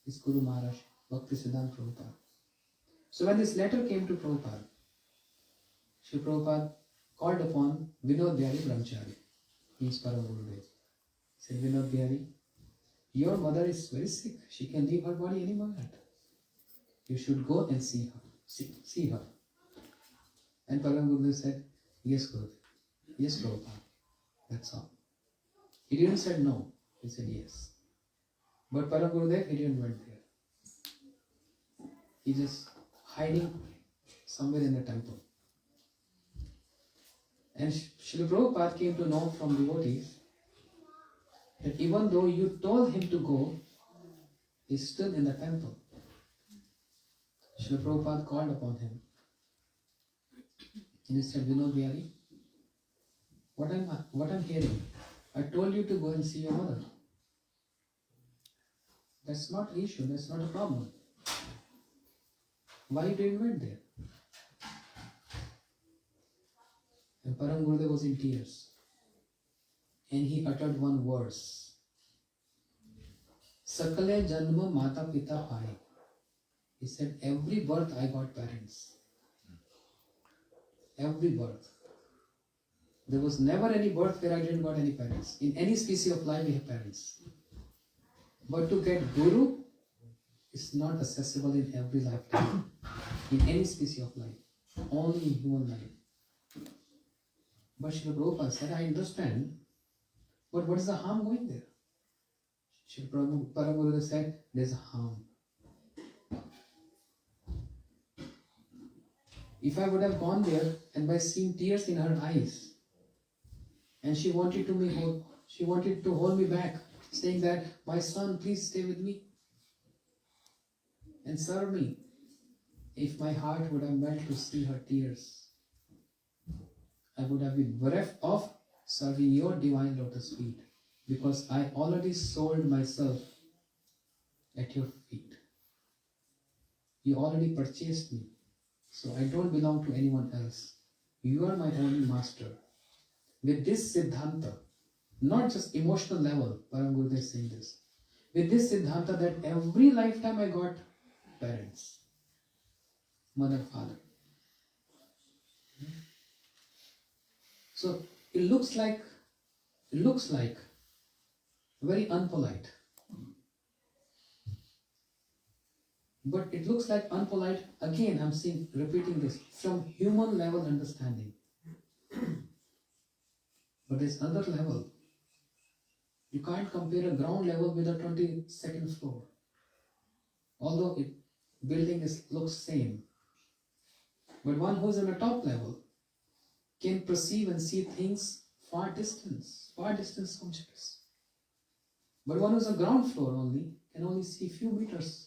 his Guru Maharaj, Bhakti Siddhanta Prabhupada. So when this letter came to Prabhupada, Sri Prabhupada called upon Vinod Bihari Brahmachari. He is Param Gurudev. He said, Vinod Bihari, your mother is very sick. She can leave her body any moment. You should go and see her. See her. And Param Gurudev said, yes, Gurudev. Yes, Prabhupada. That's all. He didn't say no. He said yes. But Param Gurudev, he didn't went there. He just hiding somewhere in the temple. And Srila Prabhupada came to know from devotees that even though you told him to go, he stood in the temple. Srila Prabhupada called upon him. And he said, Vinod Bihari, what I'm hearing, I told you to go and see your mother. That's not an issue, that's not a problem. Why do you went there? And Param Gurudev was in tears. And he uttered one verse. Sakale janma mata pita pai. He said, every birth I got parents. Every birth. There was never any birth where I didn't got any parents. In any species of life we have parents. But to get Guru is not accessible in every lifetime. In any species of life. Only in human life. But Srila Prabhupada said, I understand. But what is the harm going there? Srila Param Gurudev said, there's a harm. If I would have gone there and by seeing tears in her eyes, and she wanted to hold me back, saying that, my son, please stay with me and serve me. If my heart would have melted to see her tears, I would have been bereft of serving your divine lotus feet, because I already sold myself at your feet. You already purchased me. So I don't belong to anyone else. You are my only master. With this Siddhanta, not just emotional level, Param Gurudev is saying this. With this Siddhanta that every lifetime I got parents, mother, father. So it looks like very unpolite. But it looks like unpolite, again I'm saying, repeating this, from human level understanding. But there's another level. You can't compare a ground level with a 22nd floor. Although building looks same. But one who's on a top level can perceive and see things far distance objects. But one who's on ground floor only can only see few meters.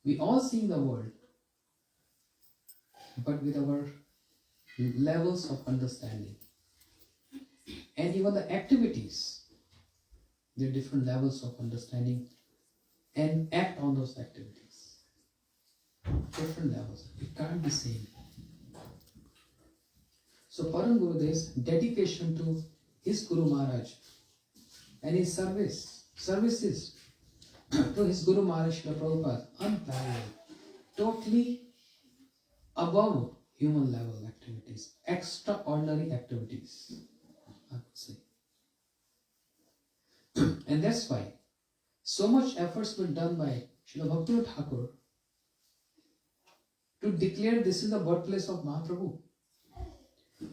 We all see the world, but with our levels of understanding. And even the activities, there are different levels of understanding and act on those activities. Different levels. It can't be same. So Param Gurudev's dedication to his Guru Maharaj and his services to his Guru Maharaj Srila Prabhupada, unparalleled, totally above human level activities, extraordinary activities, I would say. And that's why so much efforts were done by Srila Bhakti Thakur to declare this is the birthplace of Mahaprabhu.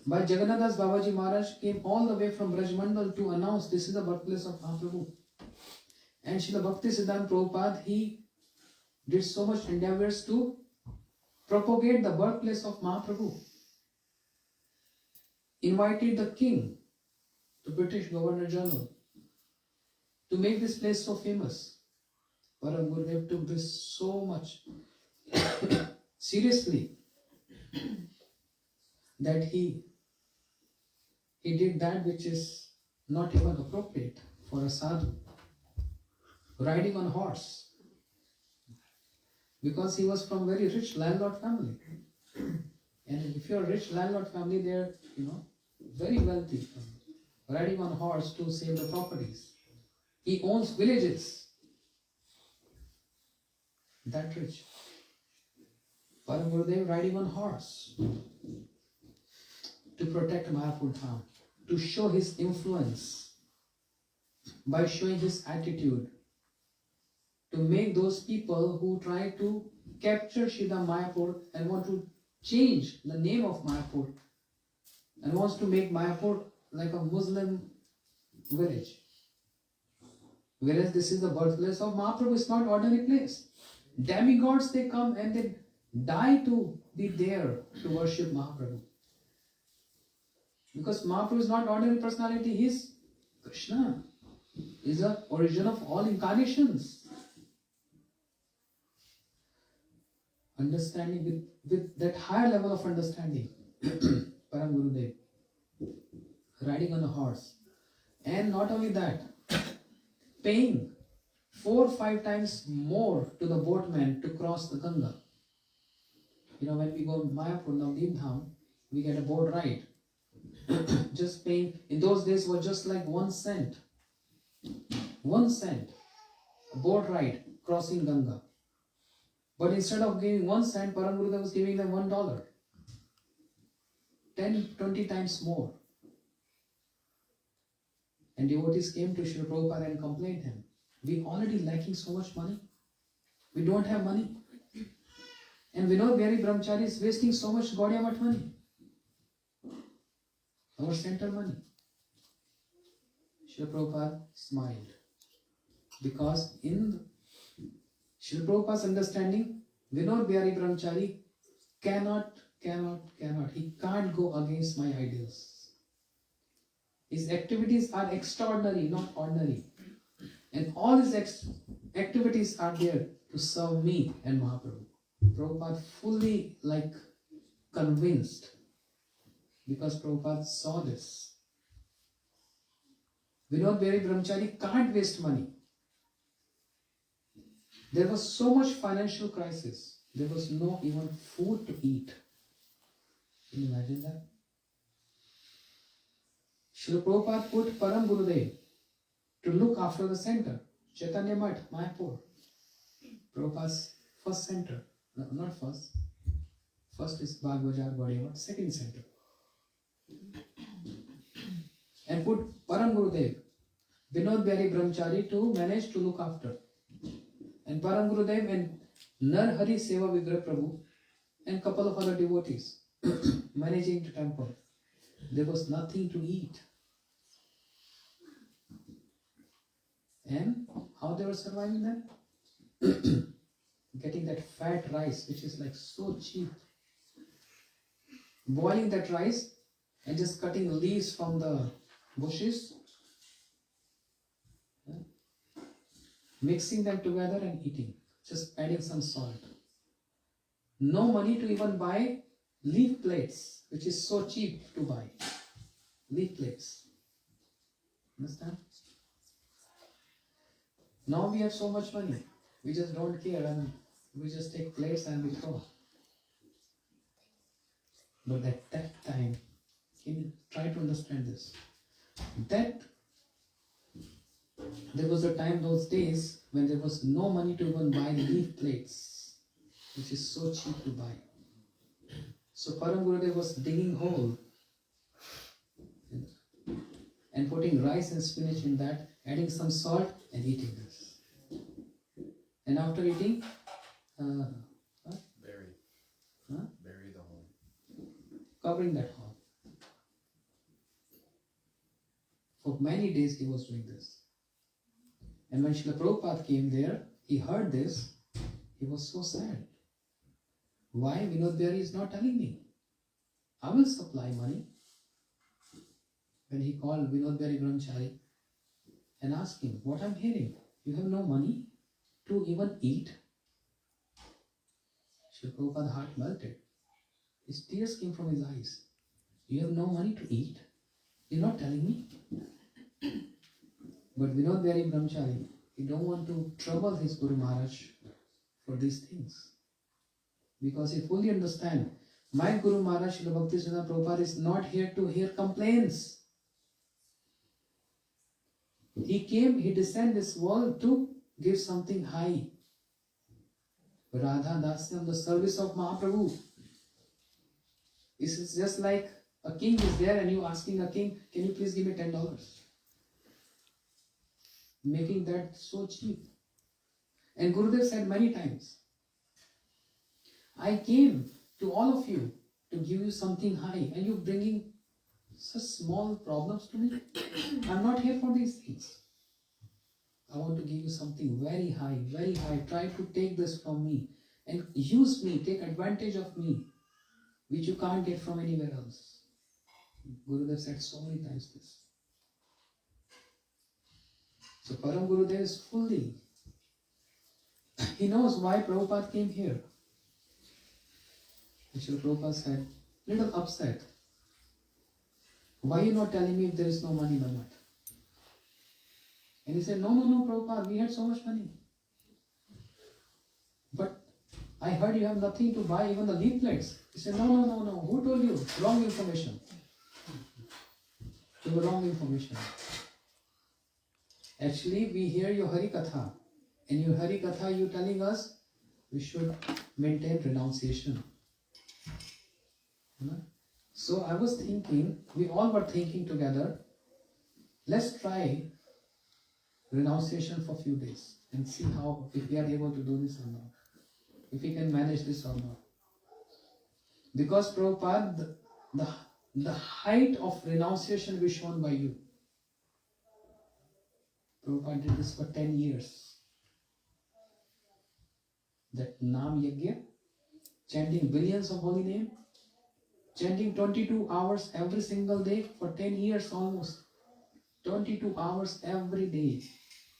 By Jagannath Das Babaji Maharaj came all the way from Brajmandal to announce this is the birthplace of Mahaprabhu. And Srila Bhakti Siddhanta Prabhupada, he did so much endeavors to propagate the birthplace of Mahaprabhu. Invited the king, the British Governor General, to make this place so famous. Param Gurudev took this so much seriously that he did that which is not even appropriate for a sadhu, riding on a horse, because he was from very rich landlord family. And if you're a rich landlord family, they're very wealthy, riding on a horse to save the properties. He owns villages. That rich. Param Gurudev riding on horse to protect Mayapur town, to show his influence by showing his attitude, to make those people who try to capture Shida Mayapur and want to change the name of Mayapur and wants to make Mayapur like a Muslim village. Whereas this is the birthplace of Mahaprabhu, it's not ordinary place. Demigods, they come and they die to be there to worship Mahaprabhu. Because Mahaprabhu is not ordinary personality, he is Krishna. He is the origin of all incarnations. Understanding with that higher level of understanding, Param Gurudev, riding on a horse. And not only that, paying 4 or 5 times more to the boatman to cross the Ganga. When we go to Mayapur, Navdeep Dham, we get a boat ride. Just paying, in those days was just like 1 cent. 1 cent. A boat ride crossing Ganga. But instead of giving 1 cent, Param Gurudev was giving them $1. 10, 20 times more. And devotees came to Srila Prabhupada and complained him. We already lacking so much money. We don't have money. And Vinod Bihari Brahmachari is wasting so much Gaudiya Math money. Our center money. Srila Prabhupada smiled. Because in Srila Prabhupada's understanding, Vinod Bihari Brahmachari cannot. He can't go against my ideals. His activities are extraordinary, not ordinary. And all his activities are there to serve me and Mahaprabhu. Prabhupada fully convinced, because Prabhupada saw this. Vinod Bihari Brahmachari can't waste money. There was so much financial crisis. There was no even food to eat. Can you imagine that? Srila Prabhupada put Param Gurudev to look after the center. Chaitanya Math, Mayapur. Prabhupada's first center. No, not first. First is Bagh Bajar, Gaudiya, second center. And put Param Gurudev, Vinod Bihari Brahmachari to manage to look after. And Param Gurudev and Narhari Seva Vigrah Prabhu and couple of other devotees managing the temple. There was nothing to eat. And how they were surviving then? Getting that fat rice, which is like so cheap. Boiling that rice and just cutting leaves from the bushes, mixing them together and eating, just adding some salt. No money to even buy leaf plates, which is so cheap to buy. Leaf plates. Understand? Now we have so much money. We just don't care and we just take plates and we throw. But at that time, can you try to understand this? That there was a time, those days, when there was no money to even buy leaf plates, which is so cheap to buy. So Param Gurudev was digging hole and putting rice and spinach in that, adding some salt and eating this. And after eating, Bury the hole. Covering that hole. For many days he was doing this. And when Srila Prabhupada came there, he heard this, he was so sad. Why Vinod Bihari is not telling me? I will supply money. When he called Vinod Bihari Brahmachari and asked him, what I'm hearing, you have no money to even eat? Srila Prabhupada's heart melted. His tears came from his eyes. You have no money to eat? You're not telling me? But Vinod Bihari Brahmachari, he don't want to trouble his Guru Maharaj for these things. Because he fully understands, my Guru Maharaj Srila Bhakti Siddhanta Prabhupada is not here to hear complaints. He came, he descended this world to give something high. Radha Dasyam, the service of Mahaprabhu. It's just like a king is there and you asking a king, can you please give me $10? Making that so cheap. And Gurudev said many times, I came to all of you to give you something high and you bringing such small problems to me. I'm not here for these things. I want to give you something very high, very high. Try to take this from me and use me, take advantage of me, which you can't get from anywhere else. Gurudev said so many times this. So Param Gurudev is fully, he knows why Prabhupada came here. Srila Prabhupada said, little upset. Why are you not telling me if there is no money in the mat? And he said, no, Prabhupada, we had so much money. But I heard you have nothing to buy even the leaf plates. He said, no. Who told you? Wrong information. You were wrong information. Actually, we hear your Hari Katha. In your Hari Katha, you telling us we should maintain renunciation. So I was thinking, we all were thinking together, let's try renunciation for a few days and see how, if we are able to do this or not. If we can manage this or not. Because Prabhupada, the height of renunciation will be shown by you. Prabhupada did this for 10 years. That Nam Yajna, chanting billions of holy name, chanting 22 hours every single day for 10 years almost. 22 hours every day.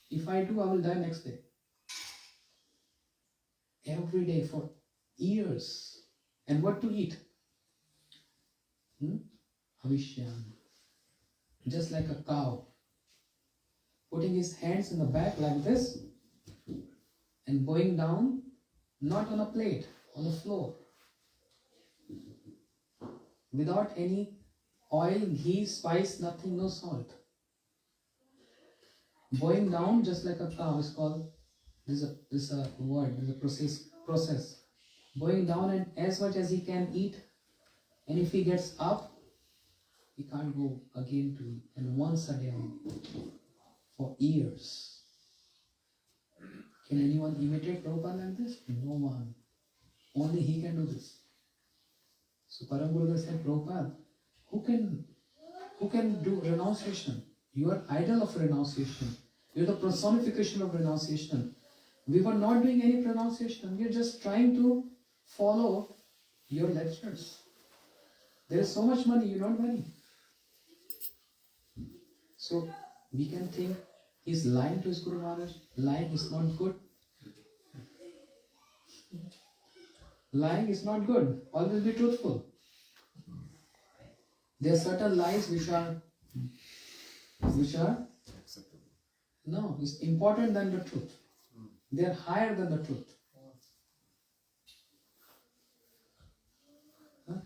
If I do, I will die next day. Every day for years. And what to eat? Avishyan. Just like a cow. Putting his hands in the back like this and going down, not on a plate, on the floor, without any oil, ghee, spice, nothing, no salt. Going down just like a cow is called, this is a word, this is a process. Going down and as much as he can eat, and if he gets up, he can't go again to eat. And once a day for years. Can anyone imitate Prabhupada like this? No one. Only he can do this. So Param Guru said, Prabhupada, who can do renunciation? You are idol of renunciation. You are the personification of renunciation. We were not doing any renunciation. We are just trying to follow your lectures. There is so much money, you don't money. So we can think he's lying to his Guru Maharaj. Lying is not good. Lying is not good. Always be truthful. There are certain lies which are Acceptable. no, it's important than the truth. They are higher than the truth.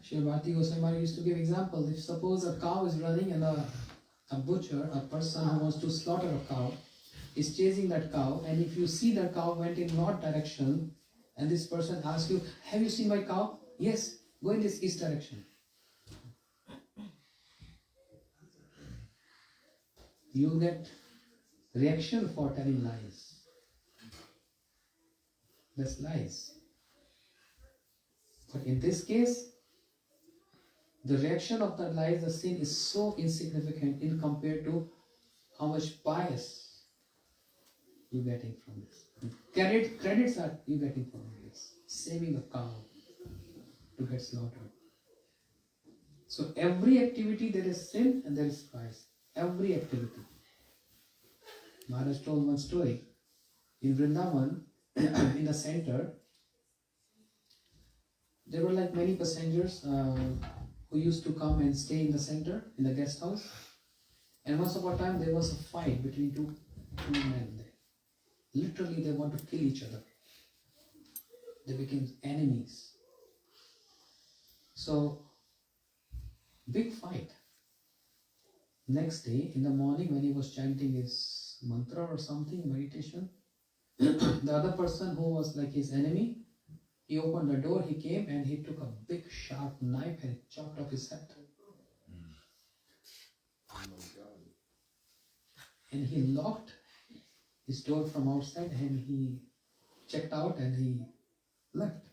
Srila Bhakti Goswami used to give examples. If suppose a cow is running and a butcher, a person who wants to slaughter a cow, is chasing that cow, and if you see that cow went in north direction, and this person asks you, have you seen my cow? Yes, go in this east direction. You get reaction for telling lies. That's lies. But in this case, the reaction of that lies, the sin is so insignificant in compared to how much bias you getting from this. Credits are you getting from this. Saving a cow to get slaughtered. So every activity there is sin and there is bias. Every activity. Maharaj told one story. In Vrindavan, in the center, there were like many passengers who used to come and stay in the center, in the guest house. And once upon a time there was a fight between two men there. Literally they want to kill each other. They became enemies. So, big fight. Next day, in the morning when he was chanting his mantra or something, meditation, the other person who was like his enemy, he opened the door, he came and he took a big sharp knife and chopped off his head. Oh my God. And he locked his door from outside and he checked out and he left.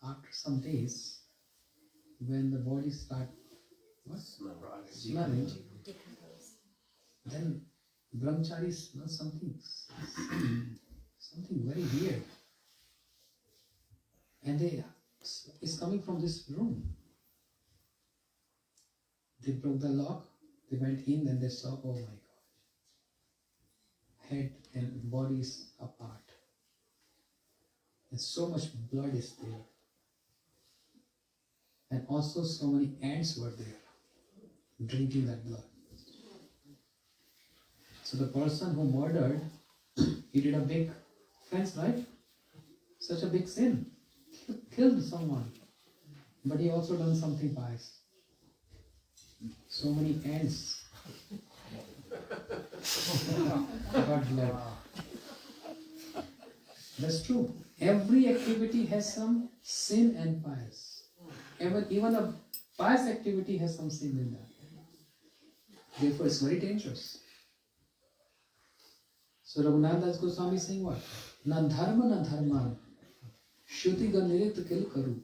After some days, when the body started smelling, then brahmachari smelled something very weird. And it's coming from this room. They broke the lock, they went in and they saw, oh my God, head and body is apart. And so much blood is there. And also so many ants were there, drinking that blood. So the person who murdered, he did a big offense, right? Such a big sin. Killed someone. But he also done something pious. So many ants got blood. That's true. Every activity has some sin and pious. Even a pious activity has some sin in that. Therefore, it's very dangerous. So Raghunath Das Goswami is saying what? Na dharma na dharma shuti gandirit kil karu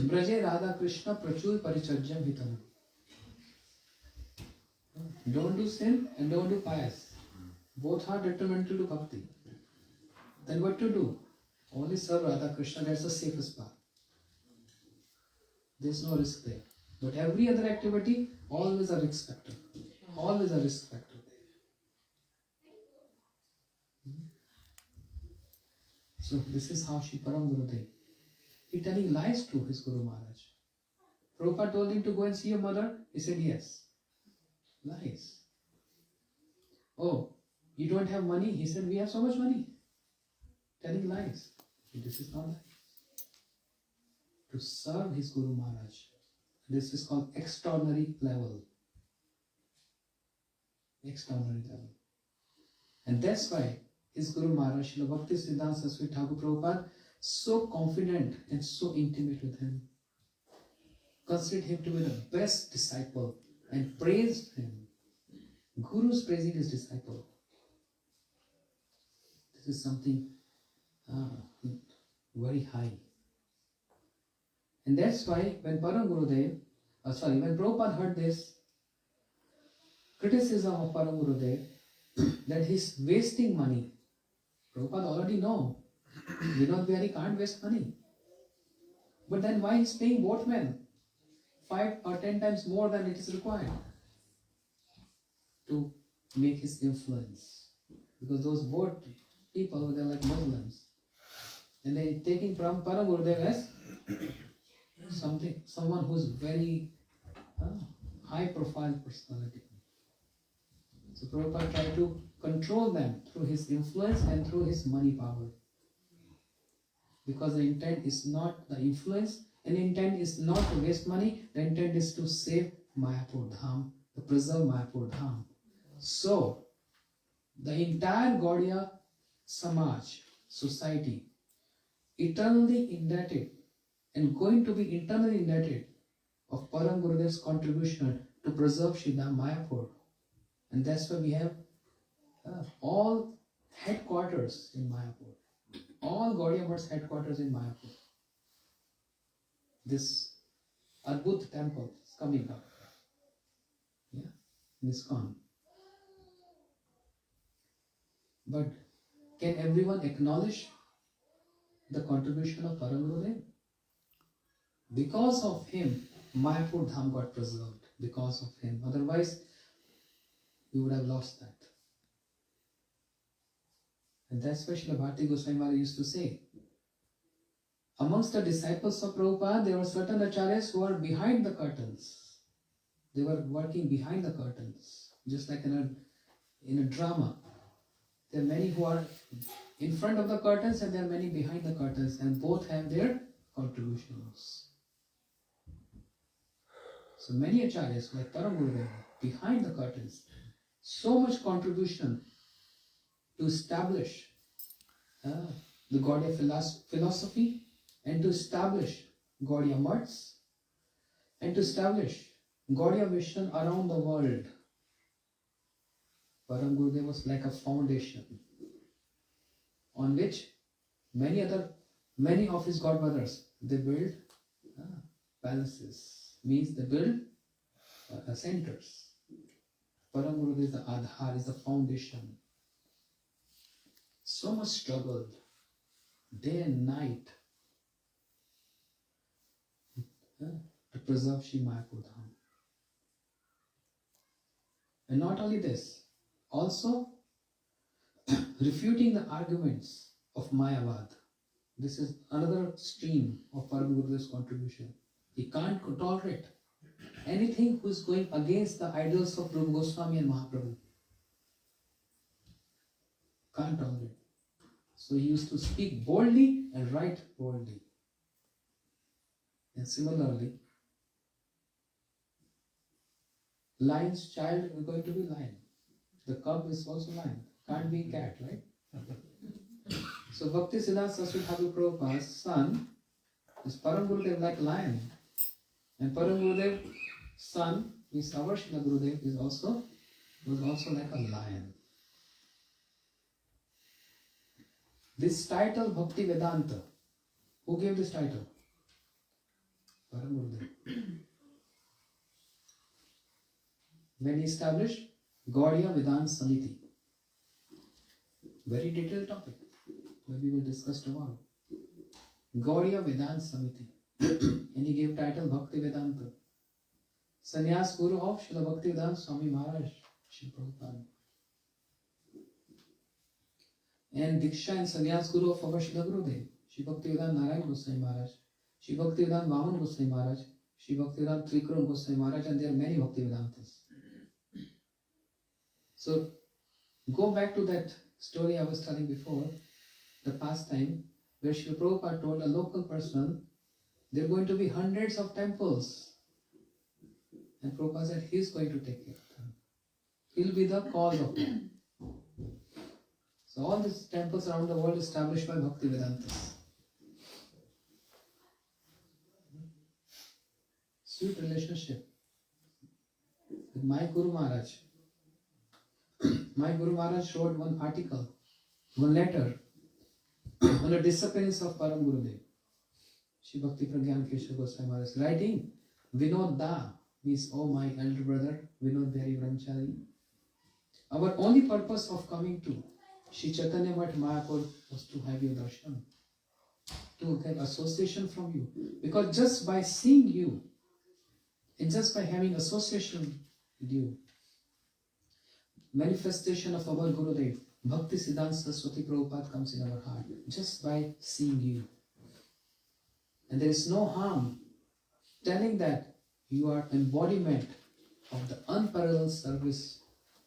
braje Radha Krishna prachur parichajyam hitam. Don't do sin and don't do pious. Both are detrimental to bhakti. Then what to do? Only serve Radha Krishna, that's the safest path. There's no risk there. But every other activity, always a risk factor. Always a risk factor there. So this is how Shri Param Guru did. He telling lies to his Guru Maharaj. Prabhupada told him to go and see your mother. He said yes. Lies. Oh, You don't have money? He said, we have so much money. Telling lies. This is not life. To serve his Guru Maharaj. This is called extraordinary level. Extraordinary level. And that's why his Guru Maharaj, Srila Bhakti Siddhanta Saraswati Thakur Prabhupada, so confident and so intimate with him, considered him to be the best disciple and praised him. Guru is praising his disciple. This is something very high. And that's why when when Prabhupada heard this criticism of Param Gurudev, that he's wasting money. Prabhupada already know. Vinod Bihari can't waste money. But then why he's paying boatmen 5 or 10 times more than it is required to make his influence? Because those boat people, they're like Muslims. And they're taking from Param Gurudev as someone who's very high profile personality. So Prabhupada tried to control them through his influence and through his money power. Because the intent is not the influence, and the intent is not to waste money, the intent is to save Mayapur Dham, to preserve Mayapur Dham. So, the entire Gaudiya Samaj, society, eternally indebted and going to be eternally indebted of Param Gurudev's contribution to preserve Sridham Mayapur. And that's why we have all headquarters in Mayapur. All Gaudiya Math's headquarters in Mayapur. This Adbhut temple is coming up. Yeah, in ISKCON. But can everyone acknowledge the contribution of Param Gurudev? Because of him, Mayapur Dham got preserved. Because of him. Otherwise, we would have lost that. And that's why Srila Bhakti Goswami Maharaj used to say, amongst the disciples of Prabhupada, there were certain acharyas who were behind the curtains. They were working behind the curtains. Just like in a drama. There are many who are in front of the curtains and there are many behind the curtains, and both have their contributions. So many acharyas like Param Gurudev behind the curtains. So much contribution to establish the Gaudiya philosophy and to establish Gaudiya Maths and to establish Gaudiya mission around the world. Param Gurudev was like a foundation on which many of his godbrothers, they build palaces, means they build centers. Param Gurudev is the Adhar, is the foundation. So much struggle, day and night, to preserve Shri Mayapur Dham. And not only this, also refuting the arguments of Mayavad. This is another stream of Param Gurudev's contribution. He can't tolerate anything who is going against the ideals of Rupa Goswami and Mahaprabhu. Can't tolerate. So he used to speak boldly and write boldly. And similarly, lion's child is going to be lion. The cub is also lion. Can't be cat, right? So Bhakti Siddhanta Saraswati Thakur Prabhupada's son is Param Gurudev like lion. And Param Gurudev's son, means our Srila Gurudev, was also like a lion. This title, Bhakti Vedanta, who gave this title? Param Gurudev. When he established Gaudiya Vedanta Samiti. Very detailed topic, that we will discuss tomorrow. Gaudiya Vedanta Samiti. And he gave title Bhakti Vedanta. Sannyas Guru of Srila Bhakti Vedanta Swami Maharaj, Srila Prabhupada. And Diksha and Sannyas Guru of our Srila Gurudev, Sri Bhakti Vedanta Narayan Goswami Maharaj, Sri Bhakti Vedanta Vaman Goswami Maharaj, Sri Bhakti Vedanta Trikram Goswami Maharaj, and there are many Bhakti Vedantas. So, Go back to that story I was telling before, the past time, where Srila Prabhupada told a local person, there are going to be hundreds of temples. And Prabhupada said, he's going to take care of them. He'll be the cause of them. So all these temples around the world established by Bhakti Vedantas. Sweet relationship with my Guru Maharaj. My Guru Maharaj wrote one article, one letter on the disappearance of Param Gurudev. Shri Bhakti Pragyan Kesava Goswami Maharaj is writing, Vinod Da means, oh my elder brother, Vinod Bhari Brahmachari. Our only purpose of coming to Shri Chaitanya Math Mayapur was to have your darshan, to get association from you. Because just by seeing you, and just by having association with you, manifestation of our Gurudev, Bhakti Siddhanta Saraswati Prabhupada comes in our heart, just by seeing you. And there is no harm telling that you are embodiment of the unparalleled service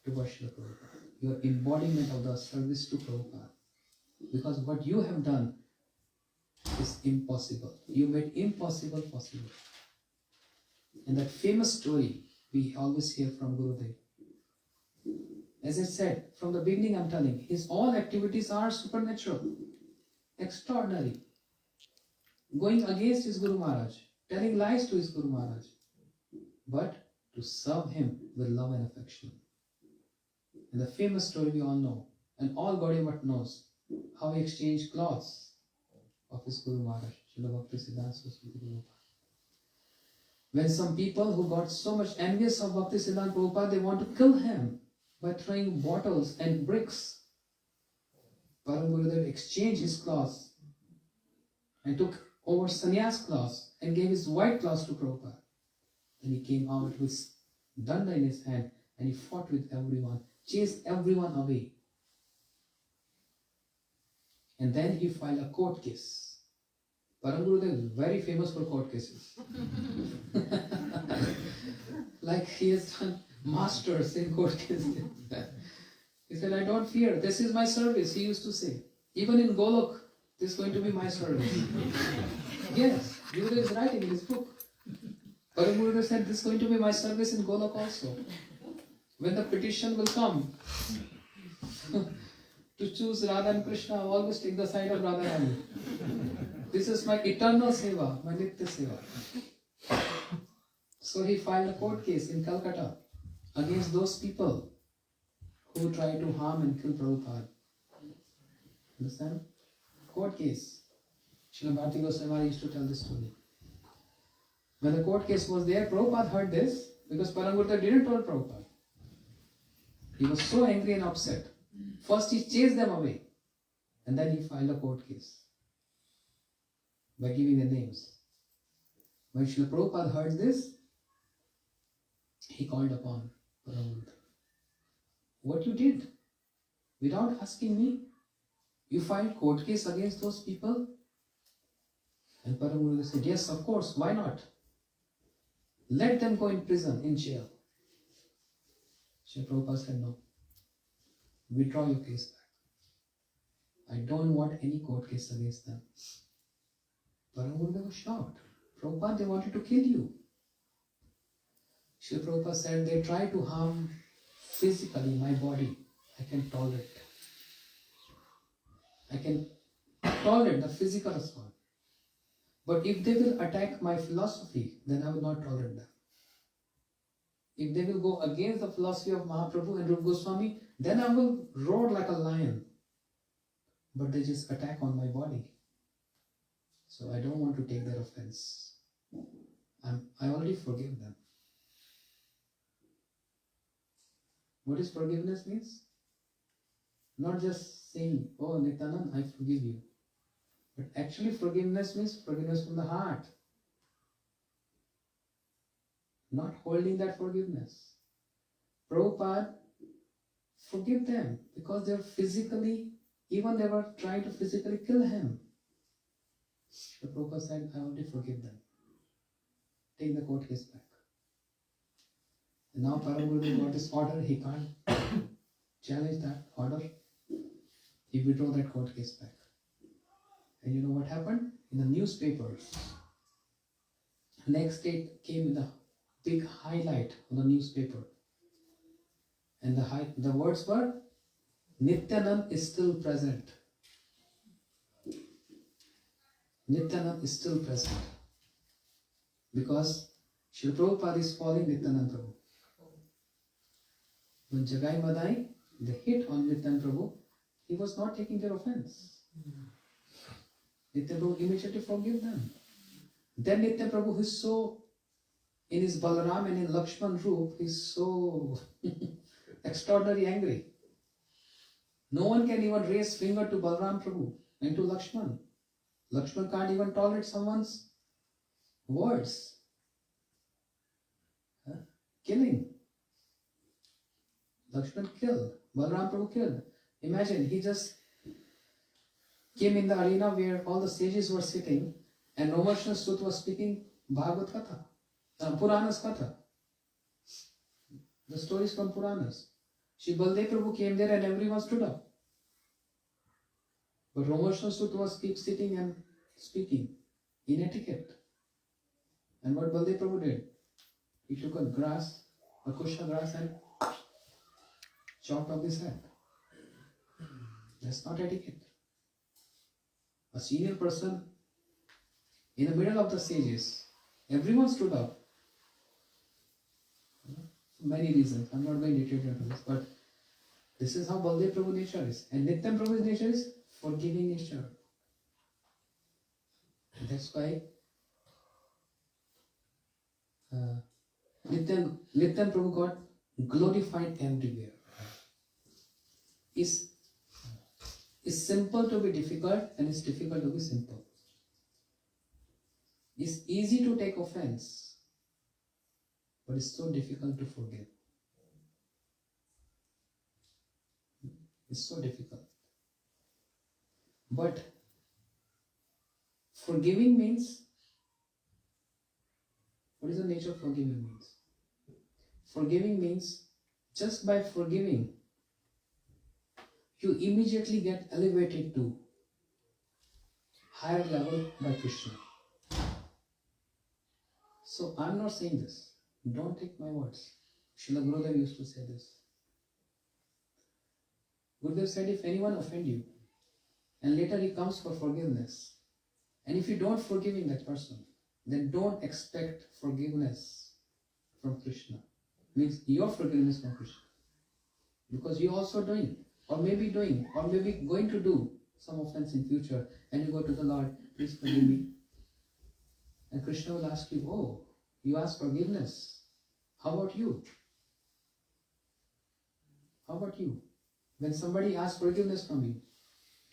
to Srila Prabhupada. You are embodiment of the service to Prabhupada. Because what you have done is impossible. You made impossible possible. And that famous story we always hear from Gurudev. As I said, from the beginning I'm telling, his all activities are supernatural, extraordinary. Going against his Guru Maharaj, telling lies to his Guru Maharaj, but to serve him with love and affection. And the famous story we all know, and all Gaudiya knows, how he exchanged clothes of his Guru Maharaj, Srila Bhakti Siddhanta Saraswati Prabhupada. When some people who got so much envious of Bhakti Siddhanta Prabhupada, they want to kill him by throwing bottles and bricks. Param Gurudev exchanged his clothes and took over sannyas clothes and gave his white clothes to Prabhupada. Then he came out with danda in his hand and he fought with everyone, chased everyone away. And then he filed a court case. Param Gurudev is very famous for court cases. Like he has done masters in court cases. He said, I don't fear, this is my service, he used to say. Even in Golok, this is going to be my service. Yes, Gurudev is writing in his book. Param Gurudev said, this is going to be my service in Golok also. When the petition will come to choose Radha and Krishna, I always take the side of Radha Rani. This is my eternal seva, my nitya seva. So he filed a court case in Calcutta against those people who tried to harm and kill Prabhupada. Understand? Court case. Srila Bhakti Goswami used to tell this story. When the court case was there, Prabhupada heard this because Param Gurudev didn't tell Prabhupada. He was so angry and upset. First he chased them away and then he filed a court case by giving the names. When Srila Prabhupada heard this, he called upon Param Gurudev. What you did? Without asking me, you filed court case against those people? And Param Gurudev said, yes, of course, why not? Let them go in prison, in jail. Srila Prabhupada said, no. Withdraw your case back. I don't want any court case against them. Param Gurudev was shocked. Prabhupada, they wanted to kill you. Srila Prabhupada said, they tried to harm physically my body. I can tolerate. I can tolerate the physical assault. But if they will attack my philosophy, then I will not tolerate them. If they will go against the philosophy of Mahaprabhu and Rupa Goswami, then I will roar like a lion. But they just attack on my body. So I don't want to take their offense. I already forgive them. What is forgiveness means? Not just saying, oh Nityanand, I forgive you. But actually forgiveness means forgiveness from the heart. Not holding that forgiveness. Prabhupada, forgive them because they're physically, even they were trying to physically kill him. The Prabhupada said, I already forgive them. Take the court case back. And now Param Gurudev got this order, he can't challenged that order. He withdrew that court case back. And you know what happened? In the newspapers, next day it came in a big highlight on the newspaper. And the words were, Nityanand is still present. Nityanand is still present. Because Srila Prabhupada is following Nityanand Prabhu. When Jagai Madai, they hit on Nityanand Prabhu, he was not taking their offense. Nityanand Prabhu immediately forgave them. Then Nityanand Prabhu is so, in his Balaram and in Lakshman Roop, he's so extraordinarily angry. No one can even raise finger to Balaram Prabhu and to Lakshman. Lakshman can't even tolerate someone's words. Killing. Lakshman killed. Balaram Prabhu killed. Imagine, he just came in the arena where all the sages were sitting and Romarshana Sut was speaking Bhagavad Katha, Puranas Katha. The stories from Puranas. Shri Baldev Prabhu came there and everyone stood up. But Romarshana Sut was keep sitting and speaking in etiquette. And what Baldev Prabhu did? He took a grass, a kusha grass, and chopped off his head. That's not etiquette. A senior person in the middle of the sages, everyone stood up. For many reasons. I'm not going to detail into this, but this is how Baldev Prabhu nature is. And Nityan Prabhu's nature is forgiving nature. And that's why Nityan Prabhu got glorified everywhere. It's simple to be difficult and it's difficult to be simple. It's easy to take offense, but it's so difficult to forgive. It's so difficult. But forgiving means, what is the nature of forgiving means? Forgiving means just by forgiving, you immediately get elevated to higher level by Krishna. So I'm not saying this. Don't take my words. Srila Gurudev used to say this. Gurudev said, if anyone offend you, and later he comes for forgiveness, and if you don't forgiving that person, then don't expect forgiveness from Krishna. Means your forgiveness from Krishna. Because you're also doing, or maybe going to do some offense in future, and you go to the Lord, please forgive me. And Krishna will ask you, oh, you ask forgiveness. How about you? How about you? When somebody asks forgiveness from you,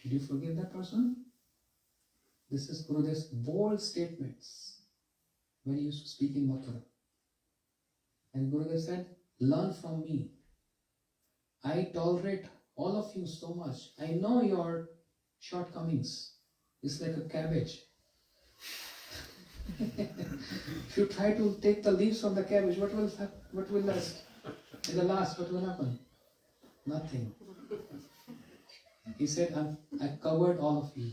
did you forgive that person? This is Gurudev's bold statements when he used to speak in Mathura. And Gurudev said, learn from me. I tolerate all of you so much. I know your shortcomings. It's like a cabbage. If you try to take the leaves from the cabbage, what will last? In the last, what will happen? Nothing. He said, I covered all of you.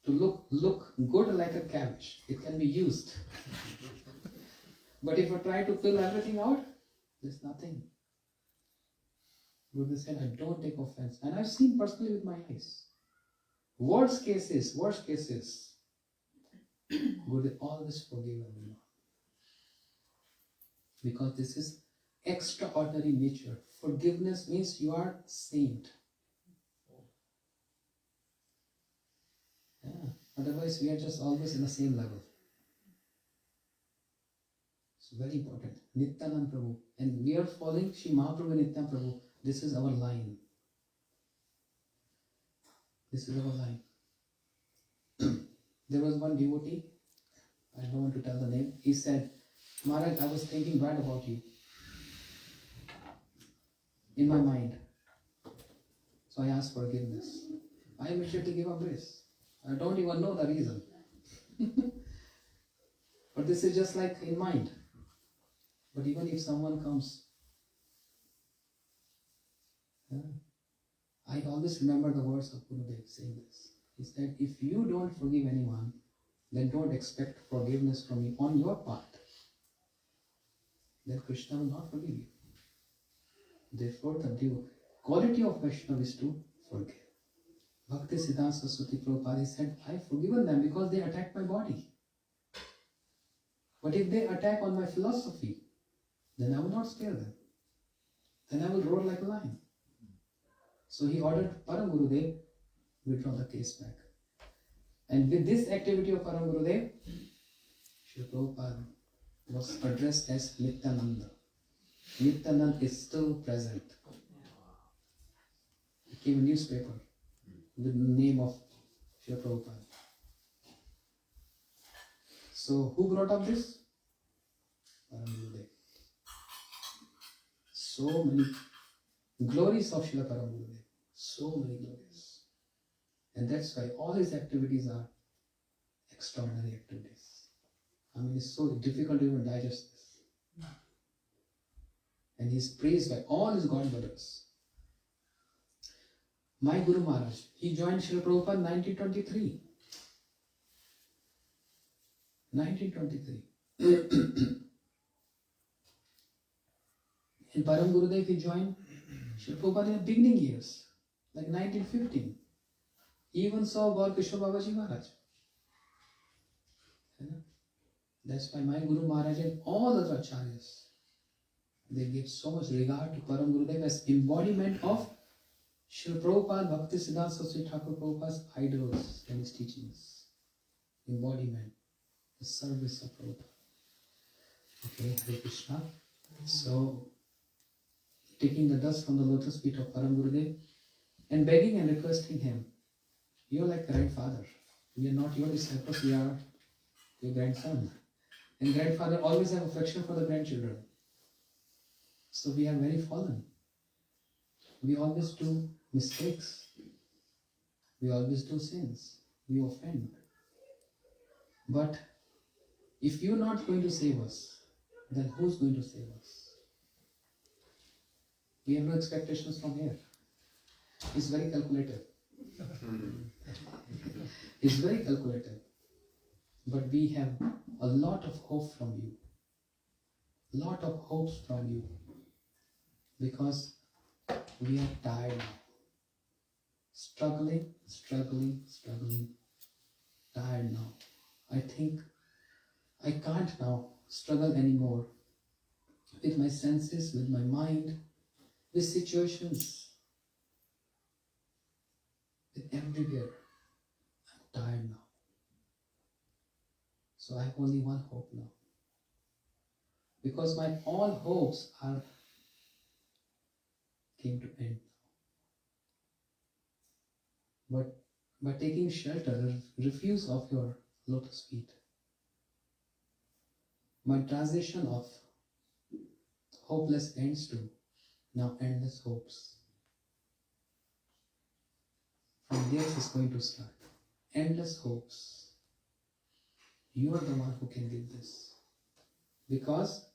To look good like a cabbage. It can be used. But if you try to fill everything out, there's nothing. Buddha said, I don't take offense. And I've seen personally with my eyes. Worst cases. Buddha always forgive everyone. Because this is extraordinary nature. Forgiveness means you are saint. Yeah. Otherwise we are just always in the same level. It's very important. Nityanand Prabhu. And we are following Sri Mahaprabhu and Nityanand Prabhu. This is our line. This is our line. There was one devotee, I don't want to tell the name, he said, Maharaj, I was thinking bad about you in my mind. So I asked forgiveness. I immediately gave up grace. I don't even know the reason. But this is just like in mind. But even if someone comes Yeah. I always remember the words of Gurudev saying this. He said, if you don't forgive anyone, then don't expect forgiveness from me on your part. Then Krishna will not forgive you. Therefore, the due quality of Vaishnava is to forgive. Bhakti Siddhanta Saraswati Prabhupada said, I've forgiven them because they attacked my body. But if they attack on my philosophy, then I will not spare them. Then I will roar like a lion. So he ordered Param Gurudev withdraw the case back. And with this activity of Param Gurudev, Srila Prabhupada was addressed as Nityananda. Nityananda is still present. He came a newspaper with the name of Srila Prabhupada. So who brought up this? Param Gurudev. So many glories of Srila Param Gurudev. So many glories. And that's why all his activities are extraordinary activities. I mean, it's so difficult to even digest this. And he's praised by all his God brothers. My Guru Maharaj, he joined Srila Prabhupada in 1923. 1923. And Param Gurudev, he joined Srila Prabhupada in the beginning years, like 1915. He even saw Gaur Kishore Babaji Maharaj. That's why my Guru Maharaj and all other acharyas, they give so much regard to Param Gurudev as embodiment of Srila Prabhupada, Bhakti Siddhanta Saraswati Thakur Prabhupada's idols and his teachings. Embodiment, the service of Prabhupada. Okay, Hare Krishna. So, taking the dust from the lotus feet of Param Gurudev and begging and requesting him, you're like grandfather. We are not your disciples, we are your grandson. And grandfather always have affection for the grandchildren. So we are very fallen. We always do mistakes. We always do sins. We offend. But if you're not going to save us, then who's going to save us? We have no expectations from here. He's very calculative. He's very calculative. But we have a lot of hope from you. Lot of hopes from you. Because we are tired now. Struggling, tired now. I think I can't now struggle anymore with my senses, with my mind, with situations, with everywhere. I'm tired now. So I have only one hope now. Because my all hopes are came to end now. But by taking shelter, refuse of your lotus feet, my transition of hopeless ends to now endless hopes. From there it's going to start. Endless hopes. You are the one who can give this. Because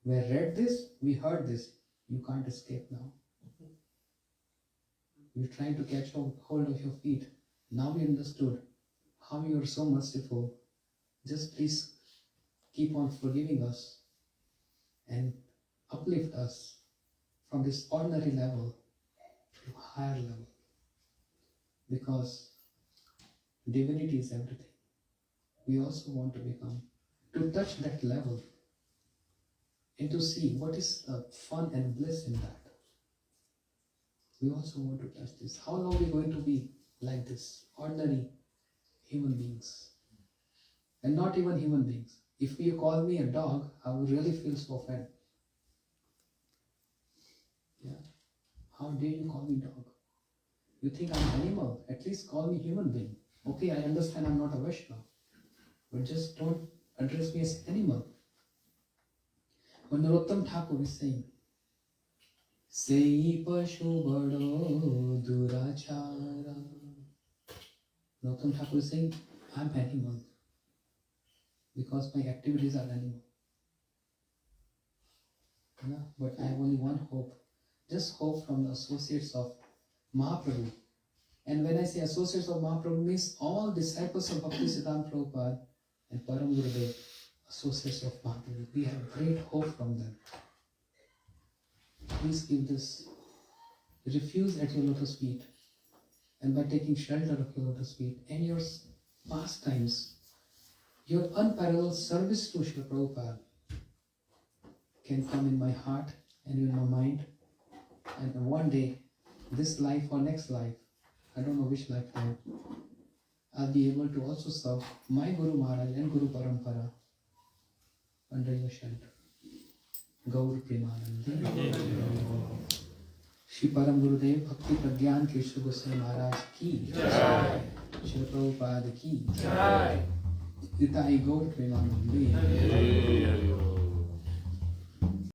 we read this, we heard this, you can't escape now. We're trying to catch hold of your feet. Now we understood how you are so merciful. Just please keep on forgiving us and uplift us from this ordinary level to higher level. Because divinity is everything. We also want to touch that level and to see what is the fun and bliss in that. We also want to touch this. How long are we going to be like this? Ordinary human beings. And not even human beings. If you call me a dog, I will really feel so offended. Yeah. How dare you call me dog? You think I'm an animal? At least call me human being. Okay, I understand I'm not a Vaishnava. But just don't address me as animal. When Narottam Thakur is saying, Sei Pashu Bado Durachara. Narottam Thakur is saying, I'm animal. Because my activities are animal. Yeah, but I have only one hope. just hope from the associates of Mahaprabhu. And when I say associates of Mahaprabhu, means all disciples of Bhakti Siddhanta Prabhupada and Param Gurudev, associates of Mahaprabhu. We have great hope from them. Please give this refuse at your lotus feet, and by taking shelter of your lotus feet and your pastimes, your unparalleled service to Srila Prabhupada can come in my heart and in my mind, and one day, this life or next life, I don't know which lifetime, I'll be able to also serve my Guru Maharaj and Guru Parampara under your shelter. Gaur Premanandi. Shri Param Gurudev Bhakti Pragyan Kesava Goswami Maharaj ki Jai. Shri Prabhupada ki Jai. Nitai Gaur Premanandi.